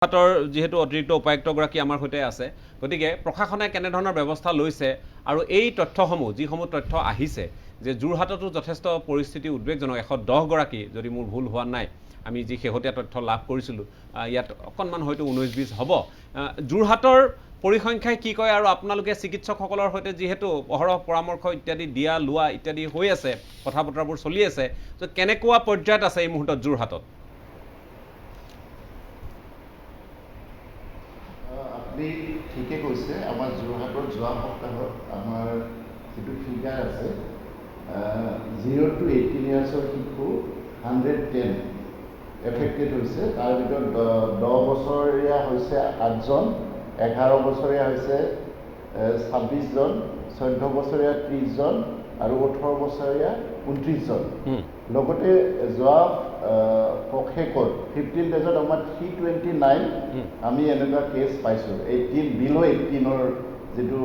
যোৰহাটৰ যেহেতু অতিৰিক্ত উপায়ুক্তগৰাকী আমাৰ সৈতে আছে, গতিকে প্ৰশাসনে কেনেধৰণৰ ব্যৱস্থা লৈছে আৰু এই তথ্যসমূহ যিসমূহ তথ্য আহিছে যে যোৰহাটতো যথেষ্ট পৰিস্থিতি উদ্বেগজনক, 110গৰাকী যদি মোৰ ভুল হোৱা নাই, আমি যি শেহতীয়া তথ্য লাভ কৰিছিলোঁ, ইয়াত অকণমান হয়তো 19-20 হ'ব। যোৰহাটৰ পৰিসংখ্যাই কি কয় আৰু আপোনালোকে চিকিৎসকসকলৰ সৈতে যিহেতু অহৰহ পৰামৰ্শ ইত্যাদি দিয়া লোৱা ইত্যাদি হৈ আছে, কথা বতৰাবোৰ চলি আছে, তো কেনেকুৱা পৰ্যায়ত আছে এই মুহূৰ্তত যোৰহাটত? আপুনি ঠিকে কৈছে, আমাৰ যোৰহাটত যোৱা সপ্তাহত আমাৰ যিটো ফিগাৰ আছে 0 to 18 ইয়াৰ্ছৰ শিশু 110 এফেক্টেড হৈছে। তাৰ ভিতৰত 10 বছৰীয়া হৈছে 8জন, 11 বছৰীয়া হৈছে 26জন, 14 বছৰীয়া 30জন আৰু 18 বছৰীয়া 29জন। লগতে যোৱা পষেকত 15 ডেজত আমাৰ 329 আমি এনেকুৱা কেছ পাইছোঁ, 18 বিল' 18ৰ যিটো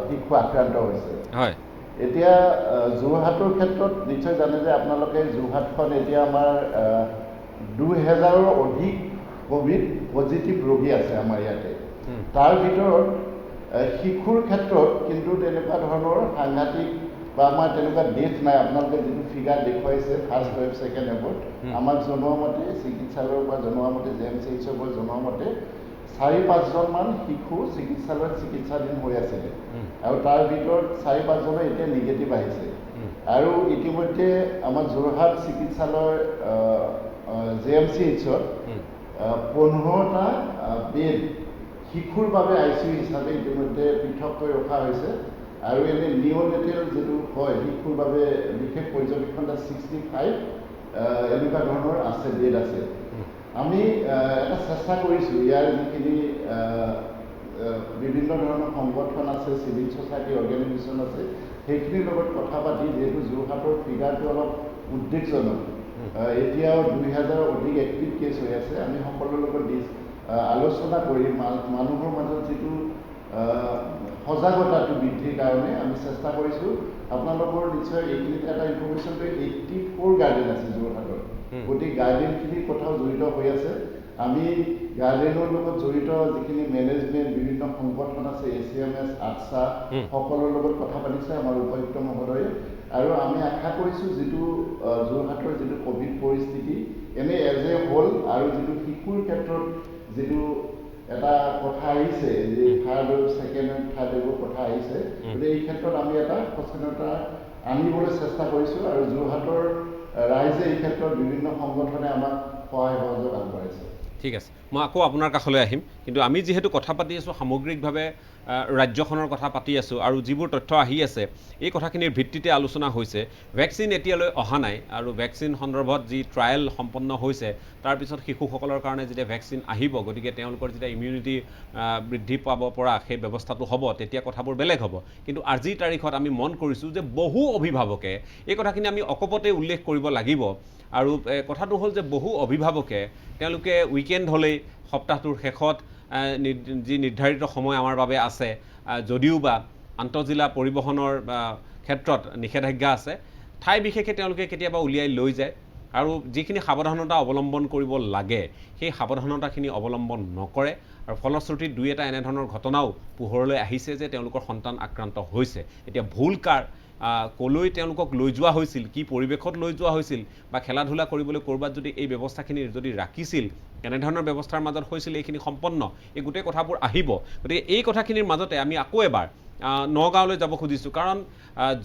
শিশু আক্ৰান্ত হৈছে। এতিয়া যোৰহাটৰ ক্ষেত্ৰত নিশ্চয় জানে যে আপোনালোকে যোৰহাটখন এতিয়া আমাৰ 2000ৰ অধিক ক'ভিড পজিটিভ ৰোগী আছে আমাৰ ইয়াতে। তাৰ ভিতৰত শিশুৰ ক্ষেত্ৰত কিন্তু তেনেকুৱা ধৰণৰ সাংঘাতিক বা আমাৰ তেনেকুৱা ডেথ নাই। আপোনালোকে যিটো ফিগাৰ দেখুৱাইছে ফাৰ্ষ্ট ৱেভ, ছেকেণ্ড ৱেভত, আমাক জনোৱা মতে, চিকিৎসালয়ৰ পৰা জনোৱা মতে, JMCHৰ পৰা জনোৱা মতে 4-5জনমান শিশু চিকিৎসালয়ত চিকিৎসাধীন হৈ আছিলে আৰু তাৰ ভিতৰত 4-5জনৰ এতিয়া নিগেটিভ আহিছে। আৰু ইতিমধ্যে আমাৰ যোৰহাট চিকিৎসালয় JMCHত 15টা বেড শিশুৰ বাবে ICU হিচাপে ইতিমধ্যে পৃথককৈ ৰখা হৈছে। আৰু এনে নিঅ'নেটেল যিটো হয় শিশুৰ বাবে বিশেষ পৰ্যবেক্ষণ 65 এনেকুৱা ধৰণৰ আছে, বেড আছে। আমি এটা চেষ্টা কৰিছোঁ, ইয়াৰ যিখিনি বিভিন্ন ধৰণৰ সংগঠন আছে, চিভিল ছ'চাইটি অৰ্গেনাইজেশ্যন আছে, সেইখিনিৰ লগত কথা পাতি, যিহেতু যোৰহাটৰ ফিগাৰটো অলপ উদ্বেগজনক, এতিয়াও 2000ৰ অধিক এক্টিভ কেছ হৈ আছে, আমি সকলোৰ লগত আলোচনা কৰি মানুহৰ মাজত যিটো সজাগতাটো বৃদ্ধিৰ কাৰণে আমি চেষ্টা কৰিছোঁ। আপোনালোকৰ নিশ্চয় এইখিনিত এটা ইনফৰ্মেশ্যনটো 84 গাৰ্ডেন আছে যোৰহাটত, গতিকে গাৰ্ডেনখিনিৰ কথাও জড়িত হৈ আছে। আমি গাৰ্ডেনৰ লগত জড়িত যিখিনি মেনেজমেণ্ট বিভিন্ন সংগঠন আছে, ACMS, ATSA, সকলোৰ লগত কথা পাতিছে আমাৰ উপায়ুক্ত মহোদয়ে। আৰু আমি আশা কৰিছোঁ যিটো যোৰহাটৰ যিটো ক'ভিড পৰিস্থিতি এনে এজ এ হোল আৰু যিটো শিশুৰ ক্ষেত্ৰত যিটো এটা কথা আহিছে যে third wave, second wave, third ৱেভৰ কথা আহিছে, গতিকে এই ক্ষেত্ৰত আমি এটা সচেতনতা আনিবলৈ চেষ্টা কৰিছোঁ আৰু যোৰহাটৰ ৰাইজে এই ক্ষেত্ৰত বিভিন্ন সংগঠনে আমাক সহায় সহযোগ আগবঢ়াইছে। ঠিক আছে, মই আকৌ আপোনাৰ কাষলৈ আহিম, কিন্তু আমি যিহেতু কথা পাতি আছোঁ সামগ্ৰিকভাৱে ৰাজ্যখনৰ কথা পাতি আছোঁ আৰু যিবোৰ তথ্য আহি আছে এই কথাখিনিৰ ভিত্তিতে আলোচনা হৈছে। ভেকচিন এতিয়ালৈ অহা নাই আৰু ভেকচিন সন্দৰ্ভত যি ট্ৰায়েল সম্পন্ন হৈছে তাৰপিছত শিশুসকলৰ কাৰণে যেতিয়া ভেকচিন আহিব, গতিকে তেওঁলোকৰ যেতিয়া ইমিউনিটি বৃদ্ধি পাব পৰা সেই ব্যৱস্থাটো হ'ব, তেতিয়া কথাবোৰ বেলেগ হ'ব। কিন্তু আজিৰ তাৰিখত আমি মন কৰিছোঁ যে বহু অভিভাৱকে এই কথাখিনি আমি অকপতে উল্লেখ কৰিব লাগিব। আৰু কথাটো হ'ল যে বহু অভিভাৱকে তেওঁলোকে উইকেণ্ড হ'লেই সপ্তাহটোৰ শেষত যি নিৰ্ধাৰিত সময় আমাৰ বাবে আছে, যদিও বা আন্তঃজিলা পৰিবহণৰ ক্ষেত্ৰত নিষেধাজ্ঞা আছে, ঠাই বিশেষে তেওঁলোকে কেতিয়াবা উলিয়াই লৈ যায় আৰু যিখিনি সাৱধানতা অৱলম্বন কৰিব লাগে সেই সাৱধানতাখিনি অৱলম্বন নকৰে। আৰু ফলশ্ৰুতিত 2-এটা এনেধৰণৰ ঘটনাও পোহৰলৈ আহিছে যে তেওঁলোকৰ সন্তান আক্ৰান্ত হৈছে। এতিয়া ভুল কাৰ, কলৈ তেওঁলোকক লৈ যোৱা হৈছিল, কি পৰিৱেশত লৈ যোৱা হৈছিল, বা খেলা ধূলা কৰিবলৈ ক'ৰবাত যদি এই ব্যৱস্থাখিনি যদি ৰাখিছিল, কেনেধৰণৰ ব্যৱস্থাৰ মাজত হৈছিল এইখিনি সম্পন্ন, এই গোটেই কথাবোৰ আহিব। গতিকে এই কথাখিনিৰ মাজতে আমি আকৌ এবাৰ নগাঁৱলৈ যাব খুজিছোঁ, কাৰণ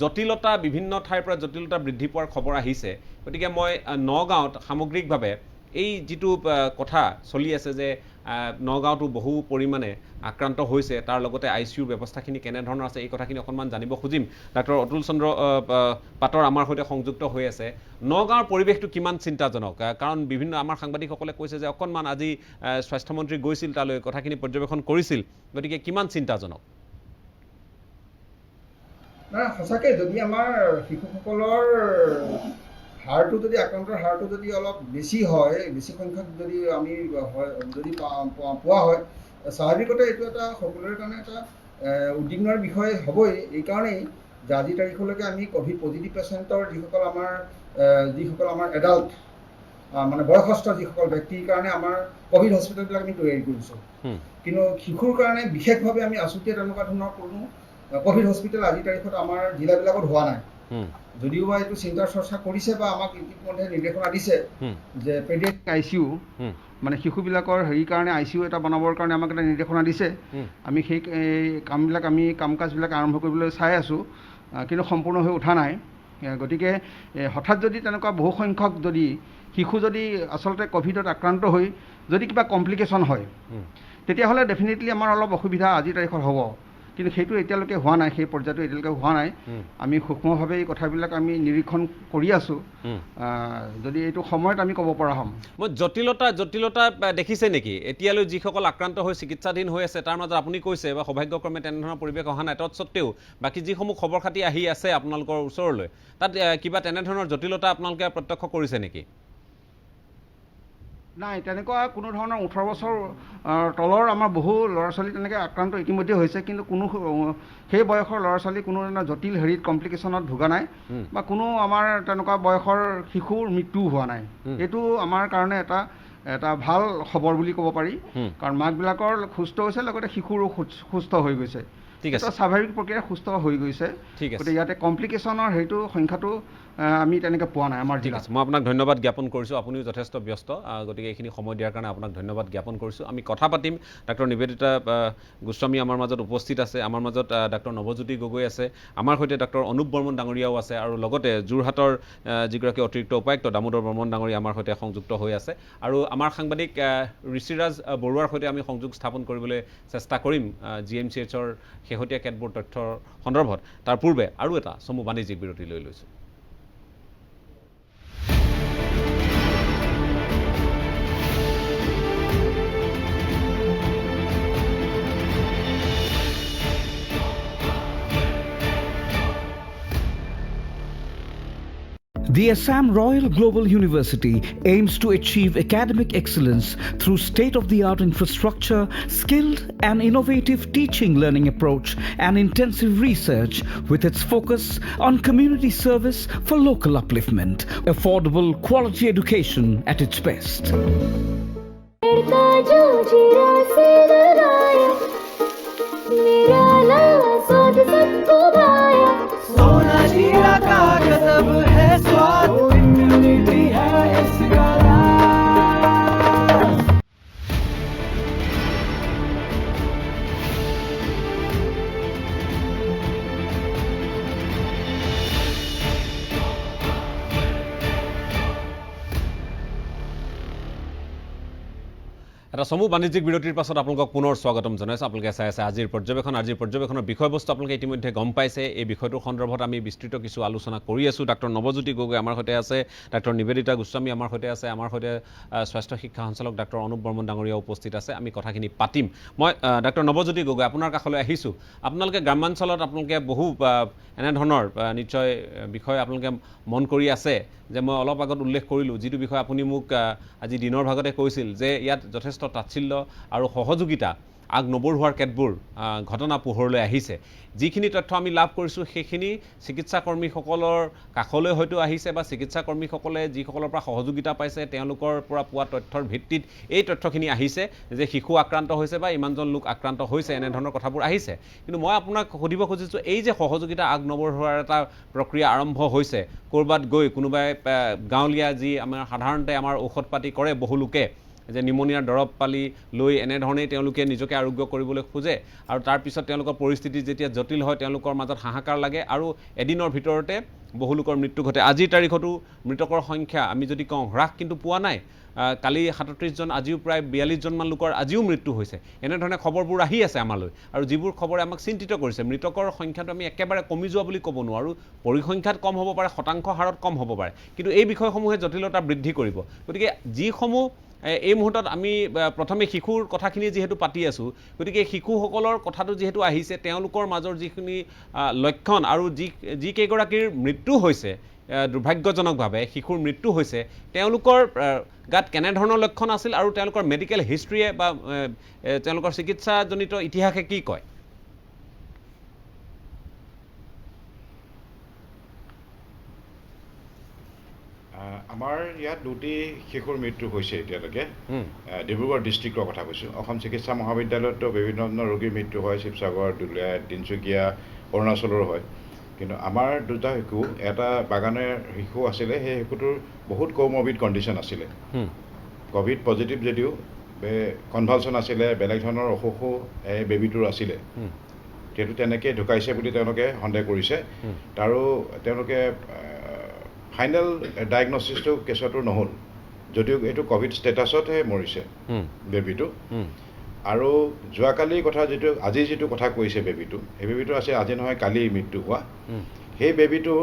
জটিলতা বিভিন্ন ঠাইৰ পৰা জটিলতা বৃদ্ধি পোৱাৰ খবৰ আহিছে। গতিকে মই নগাঁৱত সামগ্ৰিকভাৱে এই যিটো কথা চলি আছে যে নগাঁৱতো বহু পৰিমাণে আক্ৰান্ত হৈছে, তাৰ লগতে ICUৰ ব্যৱস্থাখিনি কেনেধৰণৰ আছে এই কথাখিনি অকণমান জানিব খুজিম। ডাক্তৰ অতুল চন্দ্ৰ পাটৰ আমাৰ সৈতে সংযুক্ত হৈ আছে। নগাঁৱৰ পৰিৱেশটো কিমান চিন্তাজনক? কাৰণ বিভিন্ন আমাৰ সাংবাদিকসকলে কৈছে যে অকণমান আজি স্বাস্থ্যমন্ত্ৰী গৈছিল তালৈ, কথাখিনি পৰ্যবেক্ষণ কৰিছিল, গতিকে কিমান চিন্তাজনক? নাই, সঁচাকৈ যদি আমাৰ শিশুসকলৰ হাৰটো যদি আক্ৰান্তৰ হাৰটো যদি অলপ বেছি হয়, বেছি সংখ্যক যদি আমি যদি পোৱা হয়, স্বাভাৱিকতে এইটো এটা সকলোৰে কাৰণে এটা উদ্বিগ্নৰ বিষয় হ'বই। এইকাৰণেই যে আজিৰ তাৰিখলৈকে আমি ক'ভিড পজিটিভ পেচেণ্টৰ যিসকল আমাৰ এডাল্ট মানে বয়সস্থ যিসকল ব্যক্তিৰ কাৰণে আমাৰ ক'ভিড হস্পিটেলবিলাক আমি তৈয়াৰী কৰিছোঁ। কিন্তু শিশুৰ কাৰণে বিশেষভাৱে আমি আছুতীয়া তেনেকুৱা ধৰণৰ কোনো ক'ভিড হস্পিটেল আজিৰ তাৰিখত আমাৰ জিলাবিলাকত হোৱা নাই। যদিও বা এইটো চিন্তা চৰ্চা কৰিছে বা আমাক ইতিমধ্যে নিৰ্দেশনা দিছে যে পেডিয়াট্ৰিক ICU মানে শিশুবিলাকৰ হেৰিৰ কাৰণে ICU এটা বনাবৰ কাৰণে আমাক এটা নিৰ্দেশনা দিছে। আমি সেই কামবিলাক কাম কাজবিলাক আৰম্ভ কৰিবলৈ চাই আছোঁ, কিন্তু সম্পূৰ্ণ হৈ উঠা নাই। গতিকে হঠাৎ যদি তেনেকুৱা বহু সংখ্যক যদি শিশু যদি আচলতে ক'ভিডত আক্ৰান্ত হৈ যদি কিবা কমপ্লিকেশ্যন হয়, তেতিয়াহ'লে ডেফিনেটলি আমাৰ অলপ অসুবিধা আজিৰ তাৰিখত হ'ব। কিন্তু সেইটো এতিয়ালৈকে হোৱা নাই, সেই পৰ্যায়টো এতিয়ালৈকে হোৱা নাই। আমি সূক্ষ্মভাৱে এই কথাবিলাক আমি নিৰীক্ষণ কৰি আছোঁ। যদি এইটো সময়ত আমি ক'ব পৰা হ'ম। মই জটিলতা দেখিছে নেকি এতিয়ালৈ যিসকল আক্ৰান্ত হৈ চিকিৎসাধীন হৈ আছে তাৰ মাজত? আপুনি কৈছে বা সৌভাগ্যক্ৰমে তেনেধৰণৰ পৰিৱেশ অহা নাই, তৎসত্ত্বেও বাকী যিসমূহ খবৰ খাতি আহি আছে আপোনালোকৰ ওচৰলৈ, তাত কিবা তেনেধৰণৰ জটিলতা আপোনালোকে প্ৰত্যক্ষ কৰিছে নেকি? নাই, তেনেকুৱা কোনো ধৰণৰ 18 বছৰ তলৰ আমাৰ বহু ল'ৰা ছোৱালী তেনেকৈ আক্ৰান্ত ইতিমধ্যে হৈছে, কিন্তু কোনো সেই বয়সৰ ল'ৰা ছোৱালী কোনো ধৰণৰ জটিল হেৰিত কমপ্লিকেশ্যনত ভোগা নাই বা কোনো আমাৰ তেনেকুৱা বয়সৰ শিশুৰ মৃত্যুও হোৱা নাই। এইটো আমাৰ কাৰণে এটা ভাল খবৰ বুলি ক'ব পাৰি, কাৰণ মাকবিলাকৰ সুস্থ হৈছে, লগতে শিশুৰো সুস্থ হৈ গৈছে। ঠিক আছে, স্বাভাৱিক প্ৰক্ৰিয়াৰে সুস্থ হৈ গৈছে। গতিকে ইয়াতে কমপ্লিকেশ্যনৰ হেৰিটো সংখ্যাটো আমি তেনেকৈ পোৱা নাই আমাৰ জিলাত। মই আপোনাক ধন্যবাদ জ্ঞাপন কৰিছোঁ। আপুনিও যথেষ্ট ব্যস্ত, গতিকে এইখিনি সময় দিয়াৰ কাৰণে আপোনাক ধন্যবাদ জ্ঞাপন কৰিছোঁ। আমি কথা পাতিম। ডাক্তৰ নিবেদিতা গোস্বামী আমাৰ মাজত উপস্থিত আছে, আমাৰ মাজত ডাক্তৰ নৱজ্যোতি গগৈ আছে, আমাৰ সৈতে ডাক্তৰ অনুপ বৰ্মন ডাঙৰীয়াও আছে, আৰু লগতে যোৰহাটৰ যিগৰাকী অতিৰিক্ত উপায়ুক্ত দামোদৰ বৰ্মন ডাঙৰীয়া আমাৰ সৈতে সংযুক্ত হৈ আছে, আৰু আমাৰ সাংবাদিক ঋষিৰাজ বৰুৱাৰ সৈতে আমি সংযোগ স্থাপন কৰিবলৈ চেষ্টা কৰিম GMCHৰ শেহতীয়া কেতবোৰ তথ্যৰ সন্দৰ্ভত। তাৰ পূৰ্বে আৰু এটা চমু বাণিজ্যিক বিৰতি লৈ লৈছোঁ। The Assam Royal Global University aims to achieve academic excellence through state-of-the-art infrastructure, skilled and innovative teaching learning approach, and intensive research with its focus on community service for local upliftment. Affordable quality education at its best. सोना जीरा का गजब है स्वाद, immunity है इसका राज। এটা চমু বাণিজ্যিক বিৰতিৰ পাছত আপোনালোকক পুনৰ স্বাগতম জনাইছোঁ। আপোনালোকে চাই আছে আজিৰ পৰ্যবেক্ষণৰ বিষয়বস্তু আপোনালোকে ইতিমধ্যে গম পাইছে। এই বিষয়টোৰ সন্দৰ্ভত আমি বিস্তৃত কিছু আলোচনা কৰি আছোঁ। ডাক্তৰ নৱজ্যোতি গগৈ আমাৰ সৈতে আছে, ডাক্তৰ নিবেদিতা গোস্বামী আমাৰ সৈতে আছে, আমাৰ সৈতে স্বাস্থ্য শিক্ষা সঞ্চালক ডাক্তৰ অনুপ বৰ্মন ডাঙৰীয়া উপস্থিত আছে। আমি কথাখিনি পাতিম। মই ডাক্তৰ নৱজ্যোতি গগৈ আপোনাৰ কাষলৈ আহিছোঁ। আপোনালোকে গ্ৰামাঞ্চলত আপোনালোকে বহু এনেধৰণৰ নিশ্চয় বিষয় আপোনালোকে মন কৰি আছে, যে মই অলপ আগত উল্লেখ কৰিলোঁ, যিটো বিষয় আপুনি মোক আজি দিনৰ ভাগতে কৈছিল, যে ইয়াত যথেষ্ট তাচ্ছিল্য আৰু সহযোগিতা আগ নবঢ়োৱাৰ কেতবোৰ ঘটনা পোহৰলৈ আহিছে। যিখিনি তথ্য আমি লাভ কৰিছোঁ সেইখিনি চিকিৎসা কৰ্মীসকলৰ কাষলৈ হয়তো আহিছে, বা চিকিৎসা কৰ্মীসকলে যিসকলৰ পৰা সহযোগিতা পাইছে তেওঁলোকৰ পৰা পোৱা তথ্যৰ ভিত্তিত এই তথ্যখিনি আহিছে, যে শিশু আক্ৰান্ত হৈছে বা ইমানজন লোক আক্ৰান্ত হৈছে, এনেধৰণৰ কথাবোৰ আহিছে। কিন্তু মই আপোনাক সুধিব খুজিছোঁ, এই যে সহযোগিতা আগ নবঢ়োৱাৰ এটা প্ৰক্ৰিয়া আৰম্ভ হৈছে, ক'ৰবাত গৈ কোনোবাই গাঁৱলীয়া যি আমাৰ সাধাৰণতে আমাৰ ঔষধ পাতি কৰে বহু লোকে, যে নিমনিয়াৰ দৰৱ পালি লৈ এনেধৰণেই তেওঁলোকে নিজকে আৰোগ্য কৰিবলৈ খোজে, আৰু তাৰপিছত তেওঁলোকৰ পৰিস্থিতি যেতিয়া জটিল হয় তেওঁলোকৰ মাজত হাহাকাৰ লাগে, আৰু এদিনৰ ভিতৰতে বহু লোকৰ মৃত্যু ঘটে। আজিৰ তাৰিখতো মৃতকৰ সংখ্যা আমি যদি কওঁ হ্ৰাস কিন্তু পোৱা নাই। কালি 37 জন, আজিও প্ৰায় 42 জনমান লোকৰ আজিও মৃত্যু হৈছে। এনেধৰণে খবৰবোৰ আহি আছে আমালৈ, আৰু যিবোৰ খবৰে আমাক চিন্তিত কৰিছে। মৃতকৰ সংখ্যাটো আমি একেবাৰে কমি যোৱা বুলি ক'ব নোৱাৰোঁ, পৰিসংখ্যাত কম হ'ব পাৰে, শতাংশ হাৰত কম হ'ব পাৰে, কিন্তু এই বিষয়সমূহে জটিলতা বৃদ্ধি কৰিব। গতিকে যিসমূহ এই মুহূৰ্তত আমি প্ৰথমে শিশুৰ কথাখিনি যিহেতু পাতি আছোঁ, গতিকে শিশুসকলৰ কথাটো যিহেতু আহিছে, তেওঁলোকৰ মাজৰ যিখিনি লক্ষণ আৰু যি কেইগৰাকীৰ মৃত্যু হৈছে দুৰ্ভাগ্যজনকভাৱে, শিশুৰ মৃত্যু হৈছে, তেওঁলোকৰ গাত কেনেধৰণৰ লক্ষণ আছিল, আৰু তেওঁলোকৰ মেডিকেল হিষ্ট্ৰীয়ে বা তেওঁলোকৰ চিকিৎসাজনিত ইতিহাসে কি কয়? আমাৰ ইয়াত দুটি শিশুৰ মৃত্যু হৈছে এতিয়ালৈকে হুম, ডিব্ৰুগড় ডিষ্ট্ৰিক্টৰ কথা কৈছোঁ অসম চিকিৎসা মহাবিদ্যালয়তো বিভিন্ন ধৰণৰ ৰোগীৰ মৃত্যু হয় শিৱসাগৰ দুলীয়া তিনিচুকীয়া অৰুণাচলৰ হয় কিন্তু আমাৰ দুটা শিশু এটা বাগানৰ শিশু আছিলে সেই শিশুটোৰ বহুত কমৰ্বিড কণ্ডিশ্যন আছিলে হুম, ক'ভিড পজিটিভ যদিও কনভালচন আছিলে বেলেগ ধৰণৰ অসুখো এই বেবীটোৰ আছিলে হুম, সেইটো তেনেকৈ ঢুকাইছে বুলি তেওঁলোকে সন্দেহ কৰিছে হুম, তাৰো তেওঁলোকে ফাইনেল ডায়েগনচিছটো কেছটো নহ'ল যদিও এইটো ক'ভিড ষ্টেটাছতহে মৰিছে হুম, বেবীটো হুম, আৰু যোৱাকালিৰ কথা আজি যিটো কথা কৈছে বেবীটো সেই বেবীটো আছে আজি নহয় কালি মৃত্যু হোৱা হুম, সেই বেবীটো